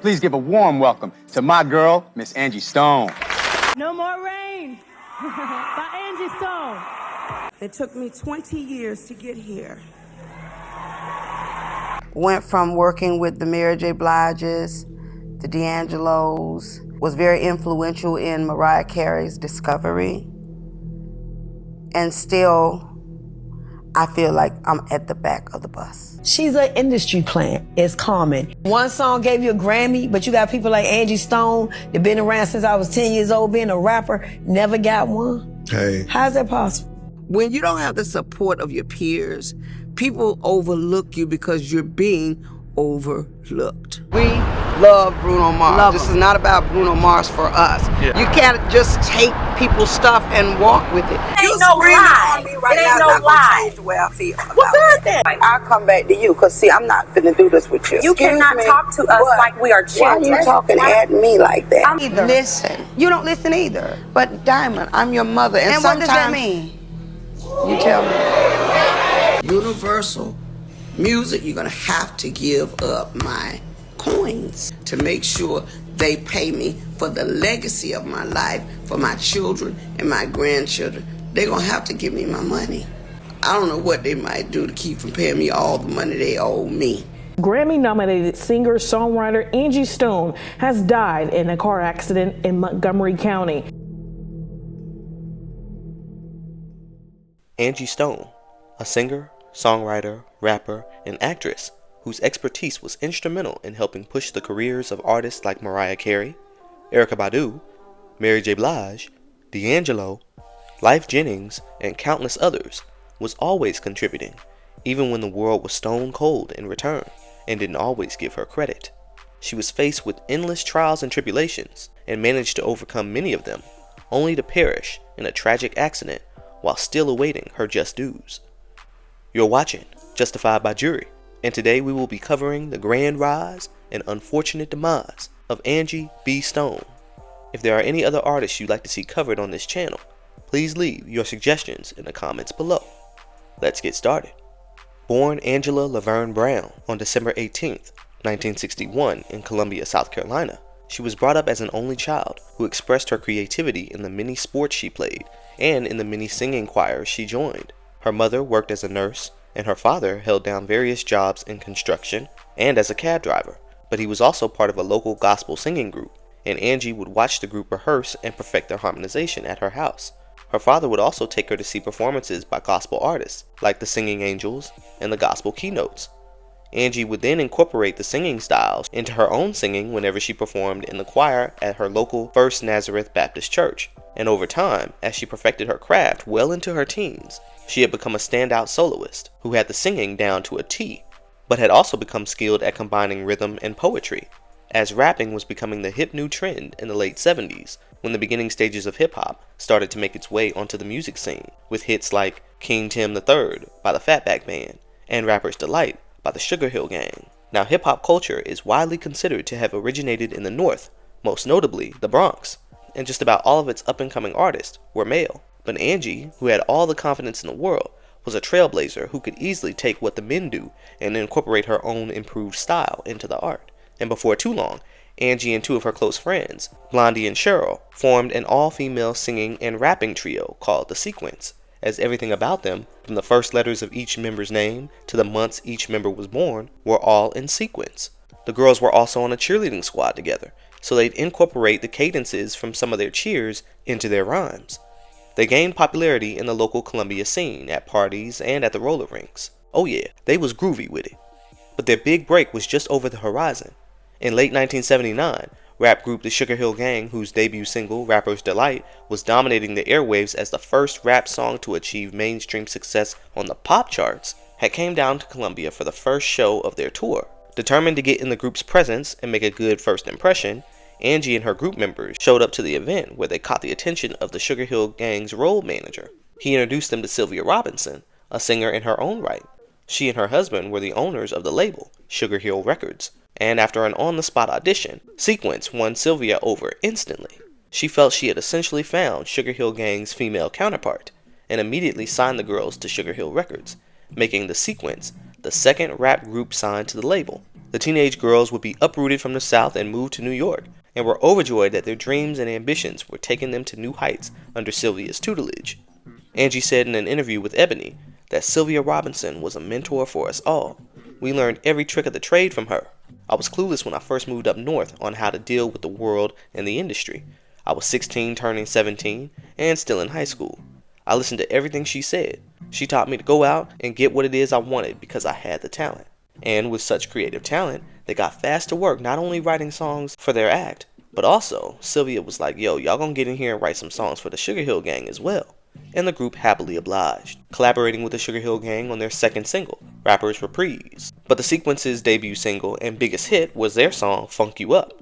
Please give a warm welcome to my girl, Miss Angie Stone. No More Rain by Angie Stone. It took me 20 years to get here. Went from working with the Mary J. Bliges, the D'Angelos, was very influential in Mariah Carey's discovery. And still, I feel like I'm at the back of the bus. She's an industry plant. It's common. One song gave you a Grammy, but you got people like Angie Stone that been around since I was 10 years old being a rapper, never got one. Hey. How's that possible? When you don't have the support of your peers, people overlook you because you're being overlooked. We love Bruno Mars. This is not about Bruno Mars for us. Yeah. You can't just take people's stuff and walk with it. It ain't no lie. It ain't no lie. The way I feel. Well, good then. I'll come back to you, because see, I'm not finna do this with you. You cannot talk to us like we are children. Why are you talking at me like that? Listen. You don't listen either. But Diamond, I'm your mother, and what does that mean? You tell me. Universal music, you're gonna have to give up my coins to make sure they pay me for the legacy of my life, for my children and my grandchildren. They're gonna have to give me my money. I don't know what they might do to keep from paying me all the money they owe me. Grammy-nominated singer-songwriter Angie Stone has died in a car accident in Montgomery County. Angie Stone, a singer, songwriter, rapper, and actress whose expertise was instrumental in helping push the careers of artists like Mariah Carey, Erykah Badu, Mary J. Blige, D'Angelo, Lyfe Jennings, and countless others, was always contributing, even when the world was stone cold in return and didn't always give her credit. She was faced with endless trials and tribulations and managed to overcome many of them, only to perish in a tragic accident while still awaiting her just dues. You're watching Justified by Jury, and today we will be covering the grand rise and unfortunate demise of Angie B. Stone. If there are any other artists you'd like to see covered on this channel, please leave your suggestions in the comments below. Let's get started. Born Angela Laverne Brown on December 18th, 1961 in Columbia, South Carolina, she was brought up as an only child who expressed her creativity in the many sports she played and in the many singing choirs she joined. Her mother worked as a nurse, and her father held down various jobs in construction and as a cab driver, but he was also part of a local gospel singing group, and Angie would watch the group rehearse and perfect their harmonization at her house. Her father would also take her to see performances by gospel artists, like the Singing Angels and the Gospel Keynotes. Angie would then incorporate the singing styles into her own singing whenever she performed in the choir at her local First Nazareth Baptist Church, and over time, as she perfected her craft well into her teens, she had become a standout soloist who had the singing down to a T, but had also become skilled at combining rhythm and poetry, as rapping was becoming the hip new trend in the late 70s, when the beginning stages of hip-hop started to make its way onto the music scene, with hits like King Tim III by the Fatback Band and Rapper's Delight by the Sugarhill Gang. Now, hip-hop culture is widely considered to have originated in the North, most notably the Bronx, and just about all of its up-and-coming artists were male. But Angie, who had all the confidence in the world, was a trailblazer who could easily take what the men do and incorporate her own improved style into the art. And before too long, Angie and two of her close friends, Blondie and Cheryl, formed an all-female singing and rapping trio called The Sequence, as everything about them, from the first letters of each member's name to the months each member was born, were all in sequence. The girls were also on a cheerleading squad together, so they'd incorporate the cadences from some of their cheers into their rhymes. They gained popularity in the local Columbia scene, at parties and at the roller rinks. Oh yeah, they was groovy with it. But their big break was just over the horizon. In late 1979, rap group the Sugarhill Gang, whose debut single, Rapper's Delight, was dominating the airwaves as the first rap song to achieve mainstream success on the pop charts, had came down to Columbia for the first show of their tour. Determined to get in the group's presence and make a good first impression, Angie and her group members showed up to the event, where they caught the attention of the Sugarhill Gang's road manager. He introduced them to Sylvia Robinson, a singer in her own right. She and her husband were the owners of the label, Sugarhill Records, and after an on-the-spot audition, Sequence won Sylvia over instantly. She felt she had essentially found Sugarhill Gang's female counterpart, and immediately signed the girls to Sugarhill Records, making the Sequence the second rap group signed to the label, The teenage girls would be uprooted from the South and moved to New York, and were overjoyed that their dreams and ambitions were taking them to new heights under Sylvia's tutelage. Angie said in an interview with Ebony that Sylvia Robinson was a mentor for us all. We learned every trick of the trade from her. I was clueless when I first moved up north on how to deal with the world and the industry. I was 16 turning 17 and still in high school. I listened to everything she said. She taught me to go out and get what it is I wanted because I had the talent. And with such creative talent, they got fast to work not only writing songs for their act, but also Sylvia was like, yo, y'all gonna get in here and write some songs for the Sugarhill Gang as well. And the group happily obliged, collaborating with the Sugarhill Gang on their second single, Rapper's Reprise. But the Sequence's debut single and biggest hit was their song, Funk You Up.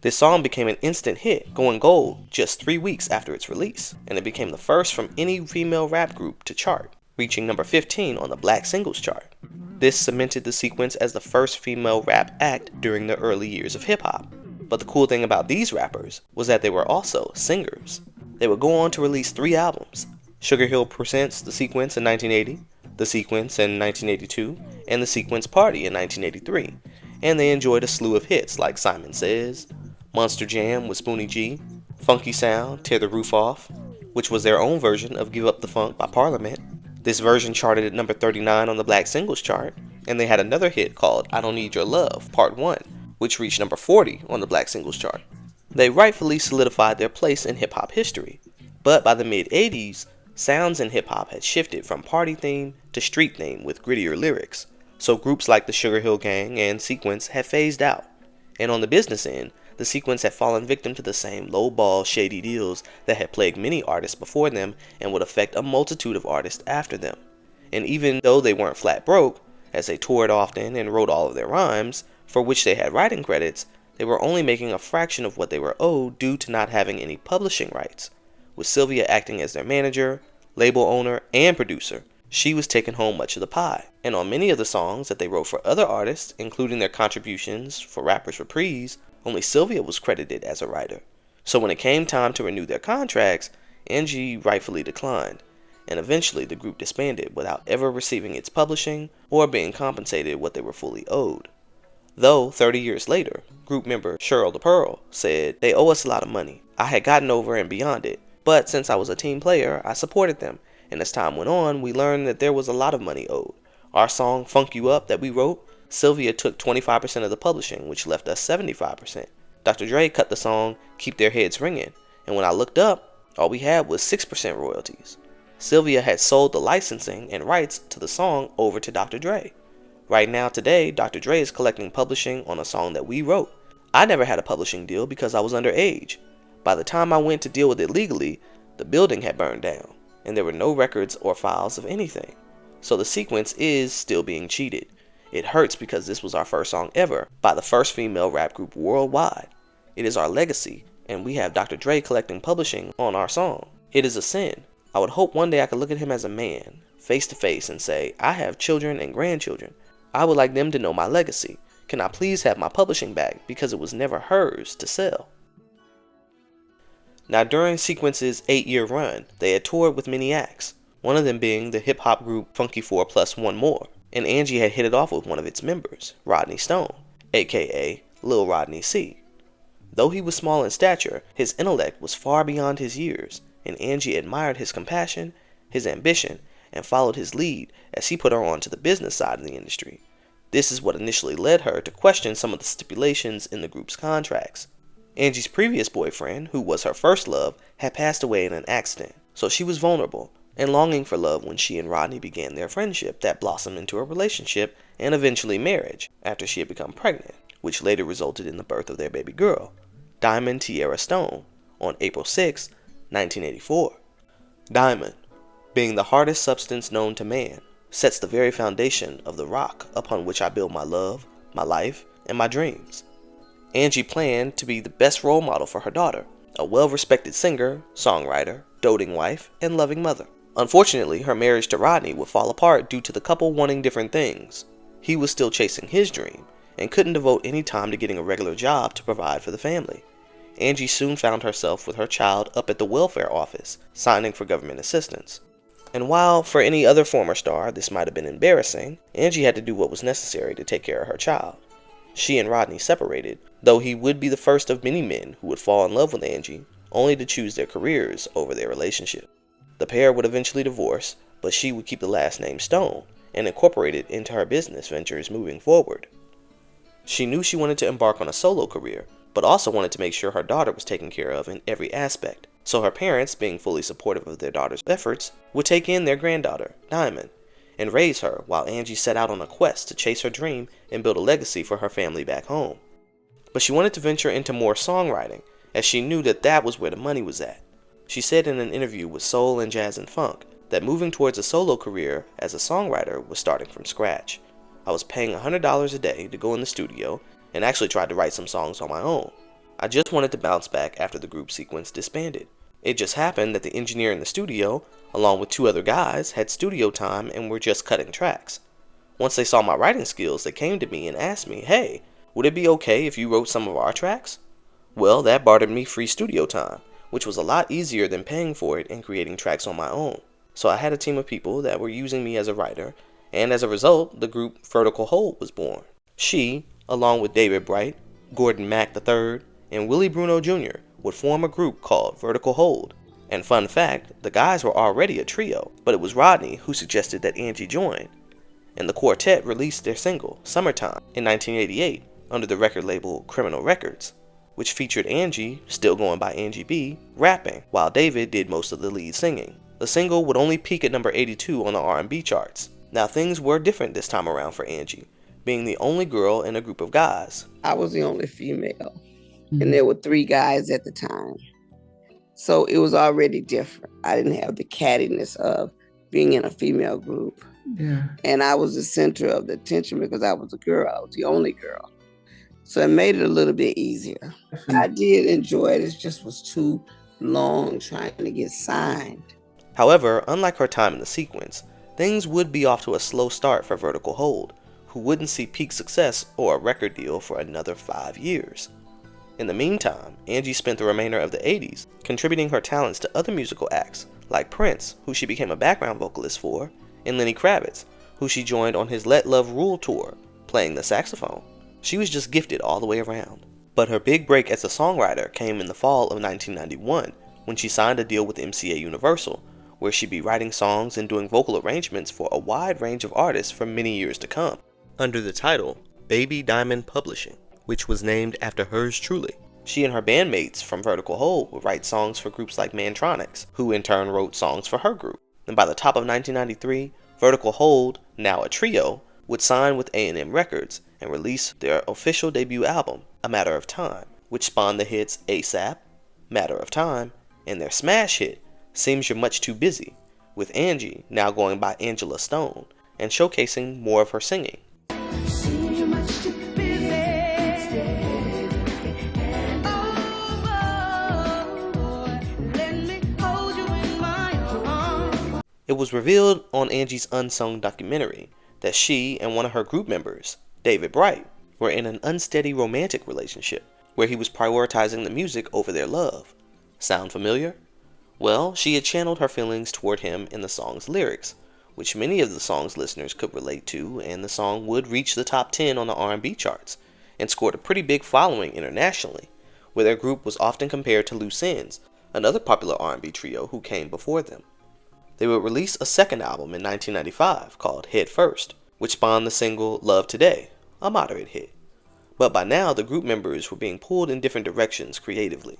This song became an instant hit, going gold just 3 weeks after its release, and it became the first from any female rap group to chart, reaching number 15 on the Black Singles Chart. This cemented the Sequence as the first female rap act during the early years of hip-hop. But the cool thing about these rappers was that they were also singers. They would go on to release 3 albums: Sugarhill Presents The Sequence in 1980, The Sequence in 1982, and The Sequence Party in 1983. And they enjoyed a slew of hits like Simon Says, Monster Jam with Spoonie G, Funky Sound, Tear the Roof Off, which was their own version of Give Up the Funk by Parliament. This version charted at number 39 on the Black Singles Chart, and they had another hit called I Don't Need Your Love, Part 1, which reached number 40 on the Black Singles Chart. They rightfully solidified their place in hip-hop history, but by the mid-80s, sounds in hip-hop had shifted from party theme to street theme with grittier lyrics, so groups like the Sugarhill Gang and Sequence had phased out. And on the business end, the Sequence had fallen victim to the same low-ball, shady deals that had plagued many artists before them and would affect a multitude of artists after them. And even though they weren't flat broke, as they toured often and wrote all of their rhymes, for which they had writing credits, they were only making a fraction of what they were owed due to not having any publishing rights. With Sylvia acting as their manager, label owner, and producer, she was taking home much of the pie. And on many of the songs that they wrote for other artists, including their contributions for Rapper's Reprise, only Sylvia was credited as a writer. So when it came time to renew their contracts, Angie rightfully declined, and eventually the group disbanded without ever receiving its publishing or being compensated what they were fully owed. Though 30 years later, group member Cheryl the Pearl said, they owe us a lot of money. I had gotten over and beyond it, but since I was a team player, I supported them, and as time went on, we learned that there was a lot of money owed. Our song, Funk You Up, that we wrote, Sylvia took 25% of the publishing, which left us 75%. Dr. Dre cut the song, Keep Their Heads Ringing, and when I looked up, all we had was 6% royalties. Sylvia had sold the licensing and rights to the song over to Dr. Dre. Right now, today, Dr. Dre is collecting publishing on a song that we wrote. I never had a publishing deal because I was underage. By the time I went to deal with it legally, the building had burned down, and there were no records or files of anything. So the Sequence is still being cheated. It hurts because this was our first song ever by the first female rap group worldwide. It is our legacy, and we have Dr. Dre collecting publishing on our song. It is a sin. I would hope one day I could look at him as a man, face to face, and say, I have children and grandchildren. I would like them to know my legacy. Can I please have my publishing back because it was never hers to sell? Now during Sequence's 8-year run, they had toured with many acts, one of them being the hip-hop group Funky 4 Plus One More, and Angie had hit it off with one of its members, Rodney Stone, aka Lil Rodney C. Though he was small in stature, his intellect was far beyond his years, and Angie admired his compassion, his ambition, and followed his lead as he put her on to the business side of the industry. This is what initially led her to question some of the stipulations in the group's contracts. Angie's previous boyfriend, who was her first love, had passed away in an accident, so she was vulnerable and longing for love when she and Rodney began their friendship that blossomed into a relationship and eventually marriage after she had become pregnant, which later resulted in the birth of their baby girl, Diamond Tierra Stone, on April 6, 1984. Diamond, being the hardest substance known to man, sets the very foundation of the rock upon which I build my love, my life, and my dreams. Angie planned to be the best role model for her daughter, a well-respected singer, songwriter, doting wife, and loving mother. Unfortunately, her marriage to Rodney would fall apart due to the couple wanting different things. He was still chasing his dream, and couldn't devote any time to getting a regular job to provide for the family. Angie soon found herself with her child up at the welfare office, signing for government assistance. And while for any other former star this might have been embarrassing, Angie had to do what was necessary to take care of her child. She and Rodney separated, though he would be the first of many men who would fall in love with Angie, only to choose their careers over their relationship. The pair would eventually divorce, but she would keep the last name Stone and incorporate it into her business ventures moving forward. She knew she wanted to embark on a solo career, but also wanted to make sure her daughter was taken care of in every aspect. So her parents, being fully supportive of their daughter's efforts, would take in their granddaughter, Diamond, and raise her while Angie set out on a quest to chase her dream and build a legacy for her family back home. But she wanted to venture into more songwriting, as she knew that was where the money was at. She said in an interview with Soul and Jazz and Funk that moving towards a solo career as a songwriter was starting from scratch. I was paying $100 a day to go in the studio and actually tried to write some songs on my own. I just wanted to bounce back after the group sequence disbanded. It just happened that the engineer in the studio, along with 2 other guys, had studio time and were just cutting tracks. Once they saw my writing skills, they came to me and asked me, "Hey, would it be okay if you wrote some of our tracks?" Well, that bartered me free studio time, which was a lot easier than paying for it and creating tracks on my own. So I had a team of people that were using me as a writer, and as a result, the group Vertical Hold was born. She, along with David Bright, Gordon Mack III, and Willie Bruno Jr., would form a group called Vertical Hold. And fun fact, the guys were already a trio, but it was Rodney who suggested that Angie join. And the quartet released their single, Summertime, in 1988 under the record label Criminal Records, which featured Angie, still going by Angie B, rapping, while David did most of the lead singing. The single would only peak at number 82 on the R&B charts. Now things were different this time around for Angie, being the only girl in a group of guys. I was the only female, and there were 3 guys at the time. So it was already different. I didn't have the cattiness of being in a female group. Yeah. And I was the center of the attention because I was a girl. I was the only girl. So it made it a little bit easier. I did enjoy it. It just was too long trying to get signed. However, unlike her time in the sequence, things would be off to a slow start for Vertical Hold, who wouldn't see peak success or a record deal for another 5 years. In the meantime, Angie spent the remainder of the 80s contributing her talents to other musical acts like Prince, who she became a background vocalist for, and Lenny Kravitz, who she joined on his Let Love Rule tour, playing the saxophone. She was just gifted all the way around. But her big break as a songwriter came in the fall of 1991 when she signed a deal with MCA Universal, where she'd be writing songs and doing vocal arrangements for a wide range of artists for many years to come, under the title Baby Diamond Publishing, which was named after hers truly. She and her bandmates from Vertical Hold would write songs for groups like Mantronics, who in turn wrote songs for her group. And by the top of 1993, Vertical Hold, now a trio, would sign with A&M Records and release their official debut album, A Matter of Time, which spawned the hits ASAP, Matter of Time, and their smash hit, Seems You're Much Too Busy, with Angie now going by Angela Stone and showcasing more of her singing. It was revealed on Angie's Unsung documentary that she and one of her group members, David Bright, were in an unsteady romantic relationship where he was prioritizing the music over their love. Sound familiar? Well, she had channeled her feelings toward him in the song's lyrics, which many of the song's listeners could relate to, and the song would reach the top 10 on the R&B charts and scored a pretty big following internationally, where their group was often compared to Loose Ends, another popular R&B trio who came before them. They would release a second album in 1995 called Head First, which spawned the single Love Today, a moderate hit. But by now, the group members were being pulled in different directions creatively.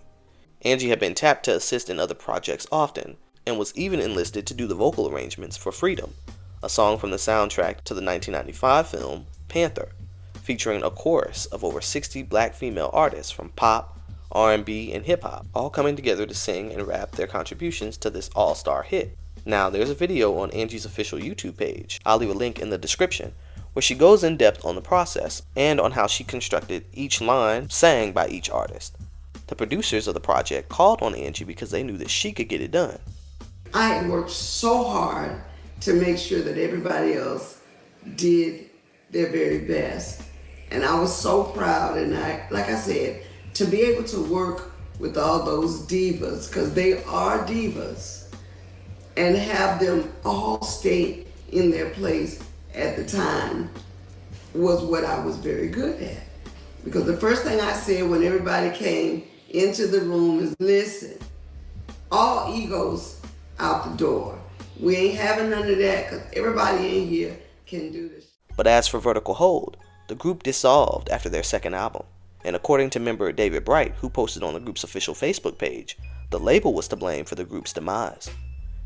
Angie had been tapped to assist in other projects often, and was even enlisted to do the vocal arrangements for Freedom, a song from the soundtrack to the 1995 film Panther, featuring a chorus of over 60 black female artists from pop, R&B, and hip-hop, all coming together to sing and rap their contributions to this all-star hit. Now, there's a video on Angie's official YouTube page, I'll leave a link in the description, where she goes in depth on the process and on how she constructed each line sang by each artist. The producers of the project called on Angie because they knew that she could get it done. I had worked so hard to make sure that everybody else did their very best. And I was so proud, and like I said, to be able to work with all those divas, because they are divas, and have them all stay in their place at the time was what I was very good at. Because the first thing I said when everybody came into the room is, listen, all egos out the door. We ain't having none of that because everybody in here can do this. But as for Vertical Hold, the group dissolved after their second album. And according to member David Bright, who posted on the group's official Facebook page, the label was to blame for the group's demise.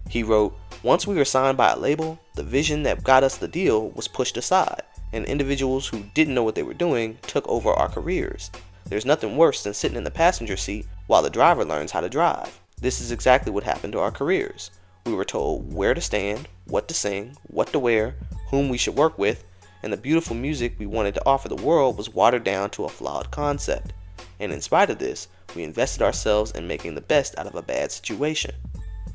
He wrote, "Once we were signed by a label, the vision that got us the deal was pushed aside, and individuals who didn't know what they were doing took over our careers. There's nothing worse than sitting in the passenger seat while the driver learns how to drive. This is exactly what happened to our careers. We were told where to stand, what to sing, what to wear, whom we should work with, and the beautiful music we wanted to offer the world was watered down to a flawed concept. And in spite of this, we invested ourselves in making the best out of a bad situation.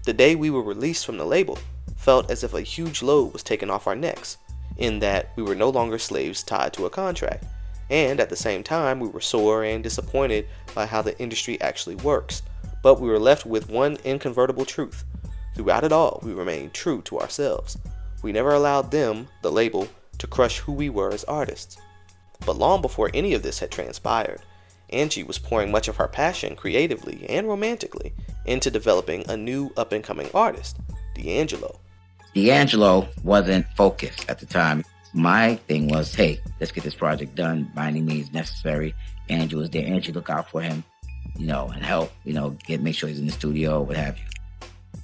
The day we were released from the label felt as if a huge load was taken off our necks, in that we were no longer slaves tied to a contract, and at the same time we were sore and disappointed by how the industry actually works. But we were left with one incontrovertible truth. Throughout it all, we remained true to ourselves. We never allowed them, the label, to crush who we were as artists." But long before any of this had transpired, Angie was pouring much of her passion creatively and romantically into developing a new up-and-coming artist, D'Angelo. D'Angelo wasn't focused at the time. My thing was, hey, let's get this project done by any means necessary. Angie was there. Angie look out for him, and help, make sure he's in the studio, what have you.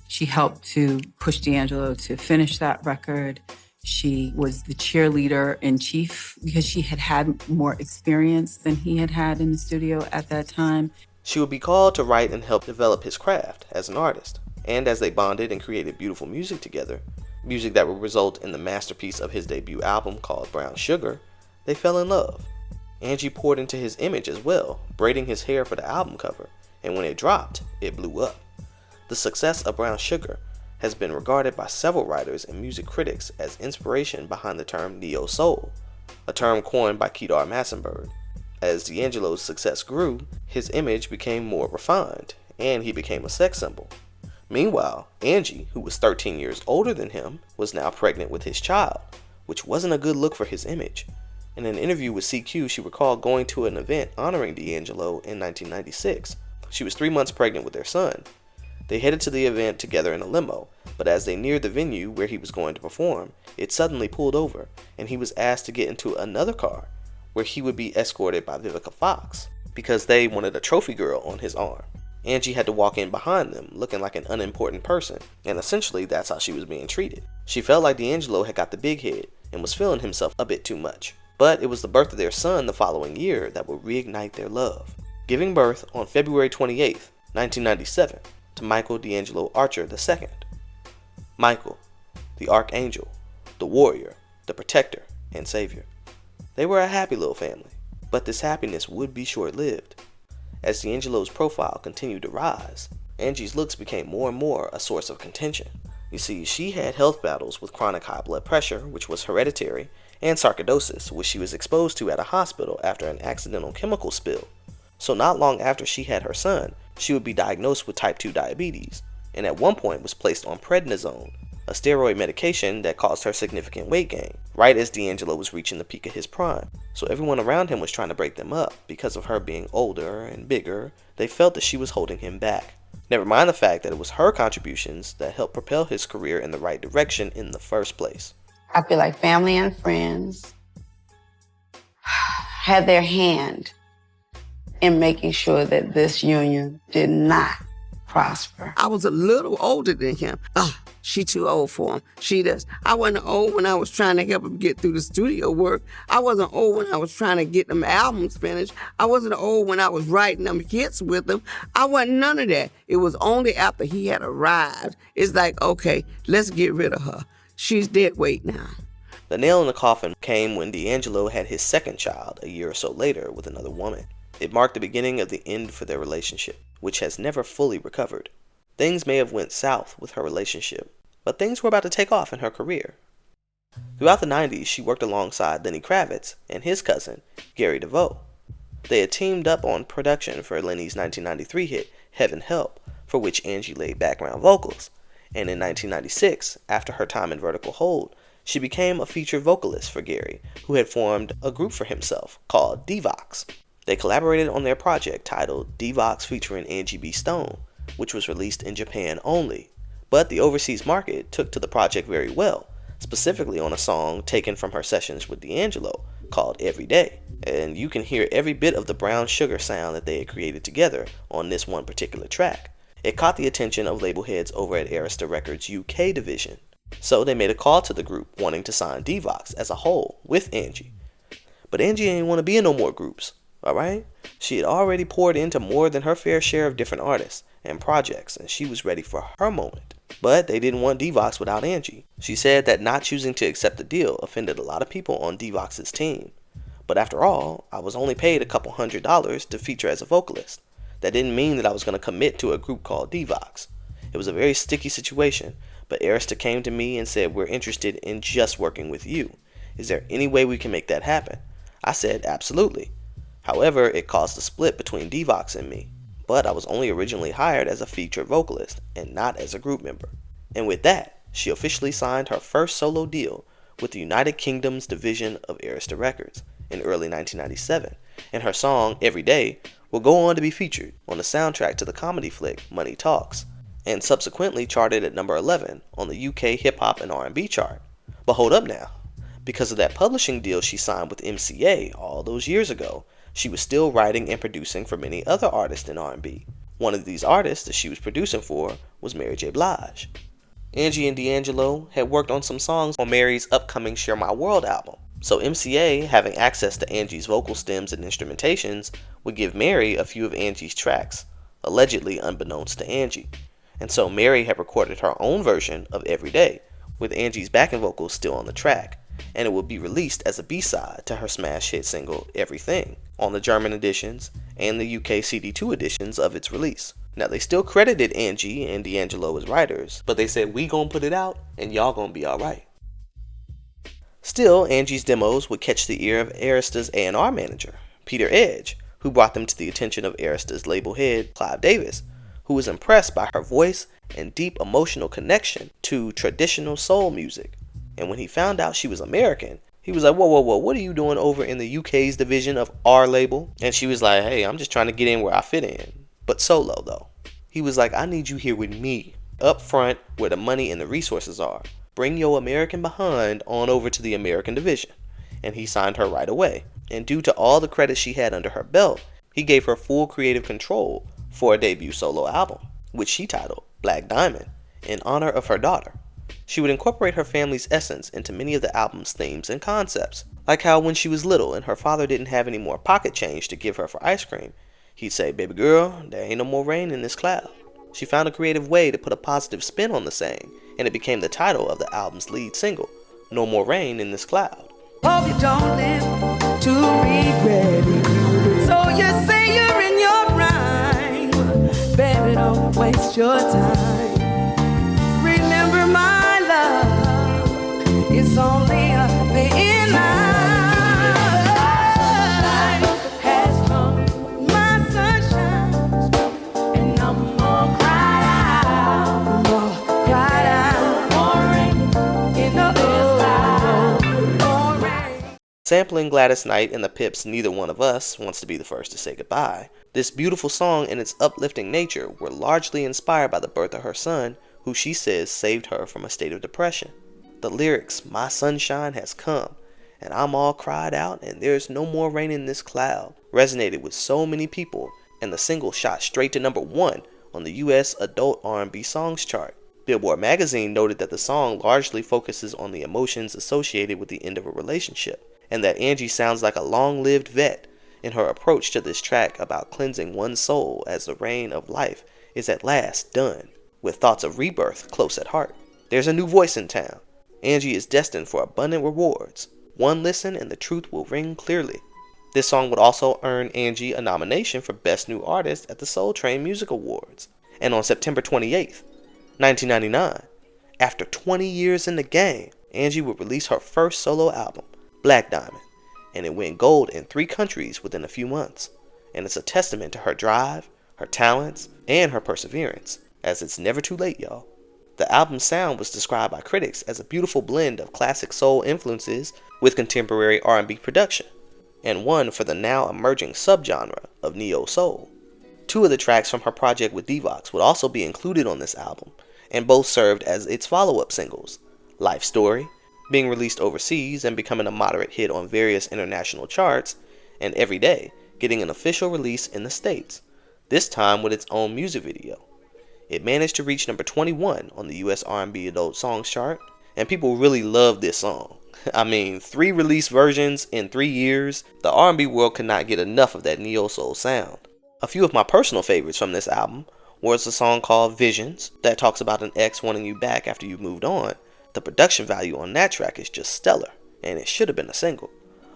She helped to push D'Angelo to finish that record. She was the cheerleader in chief because she had had more experience than he had had in the studio at that time. She would be called to write and help develop his craft as an artist. And as they bonded and created beautiful music together, music that would result in the masterpiece of his debut album called Brown Sugar, they fell in love. Angie poured into his image as well, braiding his hair for the album cover, and when it dropped, it blew up. The success of Brown Sugar has been regarded by several writers and music critics as inspiration behind the term neo-soul, a term coined by Kedar Massenburg. As D'Angelo's success grew, his image became more refined, and he became a sex symbol. Meanwhile, Angie, who was 13 years older than him, was now pregnant with his child, which wasn't a good look for his image. In an interview with CQ, she recalled going to an event honoring D'Angelo in 1996. She was 3 months pregnant with their son. They headed to the event together in a limo, but as they neared the venue where he was going to perform, it suddenly pulled over, and he was asked to get into another car, where he would be escorted by Vivica Fox, because they wanted a trophy girl on his arm. Angie had to walk in behind them, looking like an unimportant person, and essentially that's how she was being treated. She felt like D'Angelo had got the big head, and was feeling himself a bit too much. But it was the birth of their son the following year that would reignite their love, giving birth on February 28th, 1997, to Michael D'Angelo Archer II. Michael, the Archangel, the Warrior, the Protector, and Savior. They were a happy little family, but this happiness would be short-lived. As D'Angelo's profile continued to rise, Angie's looks became more and more a source of contention. You see, she had health battles with chronic high blood pressure, which was hereditary, and sarcoidosis, which she was exposed to at a hospital after an accidental chemical spill. So not long after she had her son, she would be diagnosed with type 2 diabetes, and at one point was placed on prednisone, a steroid medication that caused her significant weight gain, right as D'Angelo was reaching the peak of his prime. So everyone around him was trying to break them up. Because of her being older and bigger, they felt that she was holding him back. Never mind the fact that it was her contributions that helped propel his career in the right direction in the first place. I feel like family and friends had their hand in making sure that this union did not prosper. I was a little older than him. She too old for him. She does. I wasn't old when I was trying to help him get through the studio work. I wasn't old when I was trying to get them albums finished. I wasn't old when I was writing them hits with him. I wasn't none of that. It was only after he had arrived. It's like, okay, let's get rid of her. She's dead weight now. The nail in the coffin came when D'Angelo had his second child a year or so later with another woman. It marked the beginning of the end for their relationship, which has never fully recovered. Things may have went south with her relationship, but things were about to take off in her career. Throughout the 90s, she worked alongside Lenny Kravitz and his cousin, Gary DeVoe. They had teamed up on production for Lenny's 1993 hit, Heaven Help, for which Angie laid background vocals, And in 1996, after her time in Vertical Hold, she became a featured vocalist for Gary, who had formed a group for himself called DEVOX. They collaborated on their project titled DEVOX featuring Angie B. Stone, which was released in Japan only. But the overseas market took to the project very well, specifically on a song taken from her sessions with D'Angelo called Every Day. And you can hear every bit of the brown sugar sound that they had created together on this one particular track. It caught the attention of label heads over at Arista Records' UK division. So they made a call to the group wanting to sign DEVOX as a whole with Angie. But Angie ain't want to be in no more groups, alright? She had already poured into more than her fair share of different artists and projects, and she was ready for her moment. But they didn't want DEVOX without Angie. She said that not choosing to accept the deal offended a lot of people on DEVOX's team. But after all, I was only paid a couple $100s to feature as a vocalist. That didn't mean that I was going to commit to a group called DEVOX. It was a very sticky situation, but Arista came to me and said, "We're interested in just working with you. Is there any way we can make that happen?" I said, "Absolutely." However, it caused a split between DEVOX and me, but I was only originally hired as a featured vocalist and not as a group member. And with that, she officially signed her first solo deal with the United Kingdom's division of Arista Records in early 1997, and her song Every Day will go on to be featured on the soundtrack to the comedy flick Money Talks, and subsequently charted at number 11 on the UK hip hop and R&B chart. But hold up now, because of that publishing deal she signed with MCA all those years ago, she was still writing and producing for many other artists in R&B. One of these artists that she was producing for was Mary J. Blige. Angie and D'Angelo had worked on some songs on Mary's upcoming Share My World album, so MCA, having access to Angie's vocal stems and instrumentations, would give Mary a few of Angie's tracks, allegedly unbeknownst to Angie. And so Mary had recorded her own version of Every Day, with Angie's backing vocals still on the track, and it would be released as a B-side to her smash hit single Everything on the German editions and the UK CD2 editions of its release. Now, they still credited Angie and D'Angelo as writers, but they said, "We gonna put it out and y'all gonna be alright." Still, Angie's demos would catch the ear of Arista's A&R manager, Peter Edge, who brought them to the attention of Arista's label head, Clive Davis, who was impressed by her voice and deep emotional connection to traditional soul music. And when he found out she was American, he was like, whoa, what are you doing over in the UK's division of our label? And she was like, "Hey, I'm just trying to get in where I fit in." But solo, though. He was like, "I need you here with me, up front where the money and the resources are. Bring your American behind on over to the American division." And he signed her right away. And due to all the credits she had under her belt, he gave her full creative control for a debut solo album, which she titled Black Diamond, in honor of her daughter. She would incorporate her family's essence into many of the album's themes and concepts, like how when she was little and her father didn't have any more pocket change to give her for ice cream, he'd say, "Baby girl, there ain't no more rain in this cloud." She found a creative way to put a positive spin on the saying, and it became the title of the album's lead single, "No More Rain in This Cloud." Hope you don't live to regret it. So you say you're in your prime, baby, don't waste your time. Remember my love, it's only a thin line. Has come, my sunshine, and no more cry out, more rain in the Sampling Gladys Knight and the Pips' Neither One of Us Wants to Be the First to Say Goodbye, this beautiful song and its uplifting nature were largely inspired by the birth of her son, who she says saved her from a state of depression. The lyrics, "My sunshine has come, and I'm all cried out, and there's no more rain in this cloud," resonated with so many people, and the single shot straight to number 1 on the US Adult R&B Songs chart. Billboard magazine noted that the song largely focuses on the emotions associated with the end of a relationship, and that Angie sounds like a long-lived vet in her approach to this track about cleansing one's soul as the reign of life is at last done, with thoughts of rebirth close at heart. There's a new voice in town. Angie is destined for abundant rewards. One listen and the truth will ring clearly. This song would also earn Angie a nomination for Best New Artist at the Soul Train Music Awards. And on September 28th, 1999, after 20 years in the game, Angie would release her first solo album, Black Diamond, and it went gold in 3 countries within a few months. And it's a testament to her drive, her talents, and her perseverance, as it's never too late, y'all. The album's sound was described by critics as a beautiful blend of classic soul influences with contemporary R&B production, and won for the now emerging subgenre of neo soul. 2 of the tracks from her project with Devox would also be included on this album, and both served as its follow-up singles, Life Story, being released overseas and becoming a moderate hit on various international charts, and Every Day, getting an official release in the States, this time with its own music video. It managed to reach number 21 on the US R&B Adult Songs chart, and people really loved this song. I mean, 3 release versions in 3 years, the R&B world could not get enough of that neo-soul sound. A few of my personal favorites from this album was a song called Visions that talks about an ex wanting you back after you moved on. The production value on that track is just stellar, and it should have been a single,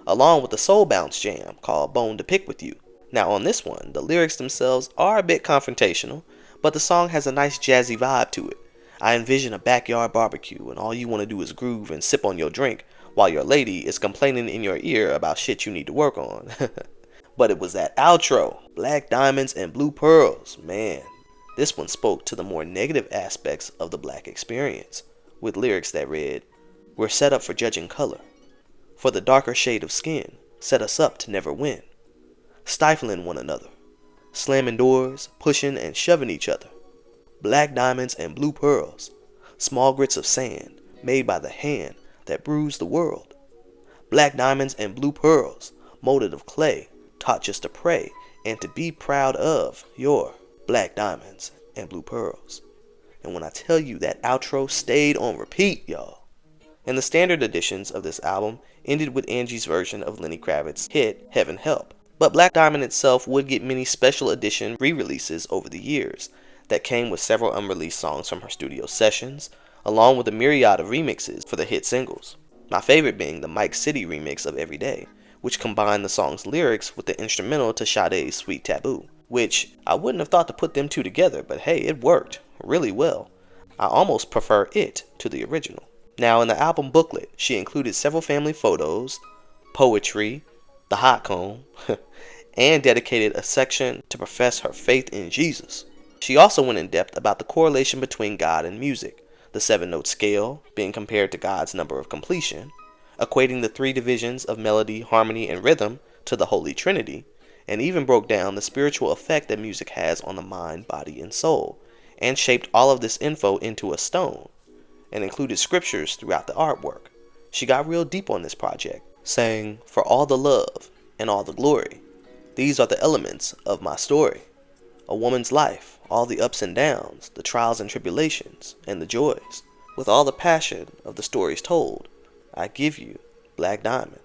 along with the soul bounce jam called Bone to Pick With You. Now on this one, the lyrics themselves are a bit confrontational, but the song has a nice jazzy vibe to it. I envision a backyard barbecue and all you want to do is groove and sip on your drink while your lady is complaining in your ear about shit you need to work on. But it was that outro, Black Diamonds and Blue Pearls, man. This one spoke to the more negative aspects of the black experience, with lyrics that read, "We're set up for judging color. For the darker shade of skin, set us up to never win. Stifling one another, slamming doors, pushing and shoving each other. Black diamonds and blue pearls, small grits of sand made by the hand that bruised the world. Black diamonds and blue pearls, molded of clay, taught just to pray and to be proud of your black diamonds and blue pearls." And when I tell you that outro stayed on repeat, y'all. And the standard editions of this album ended with Angie's version of Lenny Kravitz's hit Heaven Help. But Black Diamond itself would get many special edition re-releases over the years that came with several unreleased songs from her studio sessions, along with a myriad of remixes for the hit singles. My favorite being the Mike City remix of Every Day, which combined the song's lyrics with the instrumental to Sade's Sweet Taboo, which I wouldn't have thought to put them two together, but hey, it worked really well. I almost prefer it to the original. Now, in the album booklet, she included several family photos, poetry, the hot comb, and dedicated a section to profess her faith in Jesus. She also went in depth about the correlation between God and music, the 7-note scale being compared to God's number of completion, equating the 3 divisions of melody, harmony, and rhythm to the Holy Trinity, and even broke down the spiritual effect that music has on the mind, body, and soul, and shaped all of this info into a stone, and included scriptures throughout the artwork. She got real deep on this project, saying, "For all the love and all the glory, these are the elements of my story. A woman's life, all the ups and downs, the trials and tribulations, and the joys. With all the passion of the stories told, I give you Black Diamond,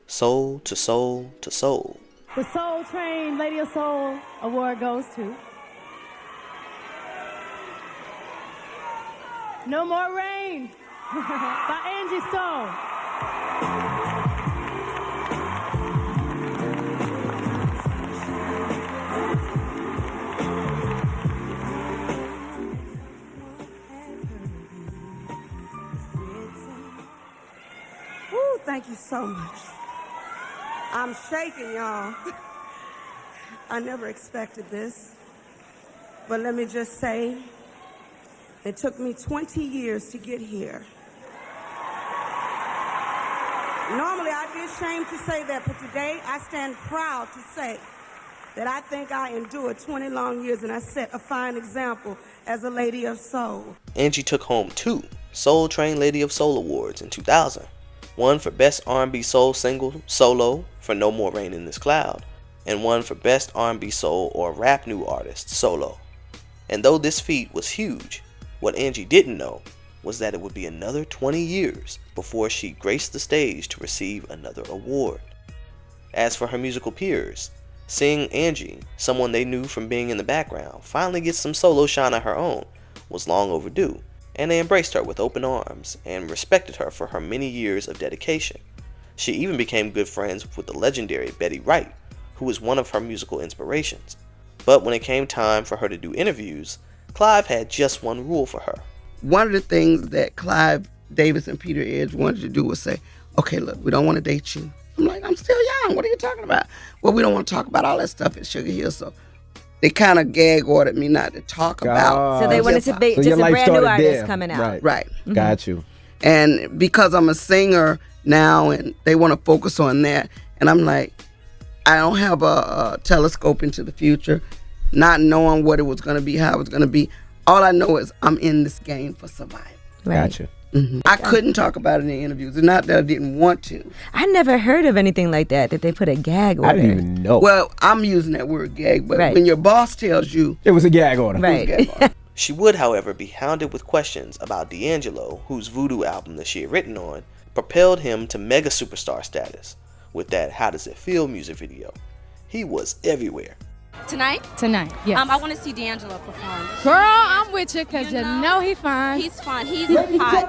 soul to soul to soul." The Soul Train Lady of Soul award goes to No More Rain by Angie Stone. Woo, thank you so much. I'm shaking, y'all. I never expected this. But let me just say, it took me 20 years to get here. Normally, I'd be ashamed to say that, but today I stand proud to say that I think I endured 20 long years and I set a fine example as a lady of soul. Angie took home 2 Soul Train Lady of Soul Awards in 2000. One for Best R&B Soul Single Solo for No More Rain in This Cloud, and one for Best R&B Soul or Rap New Artist Solo. And though this feat was huge, what Angie didn't know was that it would be another 20 years before she graced the stage to receive another award. As for her musical peers, seeing Angie, someone they knew from being in the background, finally get some solo shine of her own was long overdue, and they embraced her with open arms and respected her for her many years of dedication. She even became good friends with the legendary Betty Wright, who was one of her musical inspirations. But when it came time for her to do interviews, Clive had just one rule for her. One of the things that Clive Davis and Peter Edge wanted to do was say, okay, look, we don't want to date you. I'm like, I'm still young. What are you talking about? Well, we don't want to talk about all that stuff at Sugarhill, so they kind of gag ordered me not to talk about. So they wanted to be So just your a life brand new started artist there. coming out. Right. Got you. And because I'm a singer now and they want to focus on that, and I'm like, I don't have a telescope into the future, not knowing what it was going to be, how it was going to be. All I know is I'm in this game for survival. Gotcha. I couldn't talk about it in interviews. It's not that I didn't want to. I never heard of anything like that they put a gag order. I didn't even know. Well, I'm using that word gag, but Right. when your boss tells you it was a gag order. Right. She would, however, be hounded with questions about D'Angelo, whose Voodoo album that she had written on propelled him to mega superstar status with that How Does It Feel music video. He was everywhere. Tonight? Tonight, yes. I want to see D'Angelo perform. Girl, I'm with you because you know he fine. He's fun. He's hot.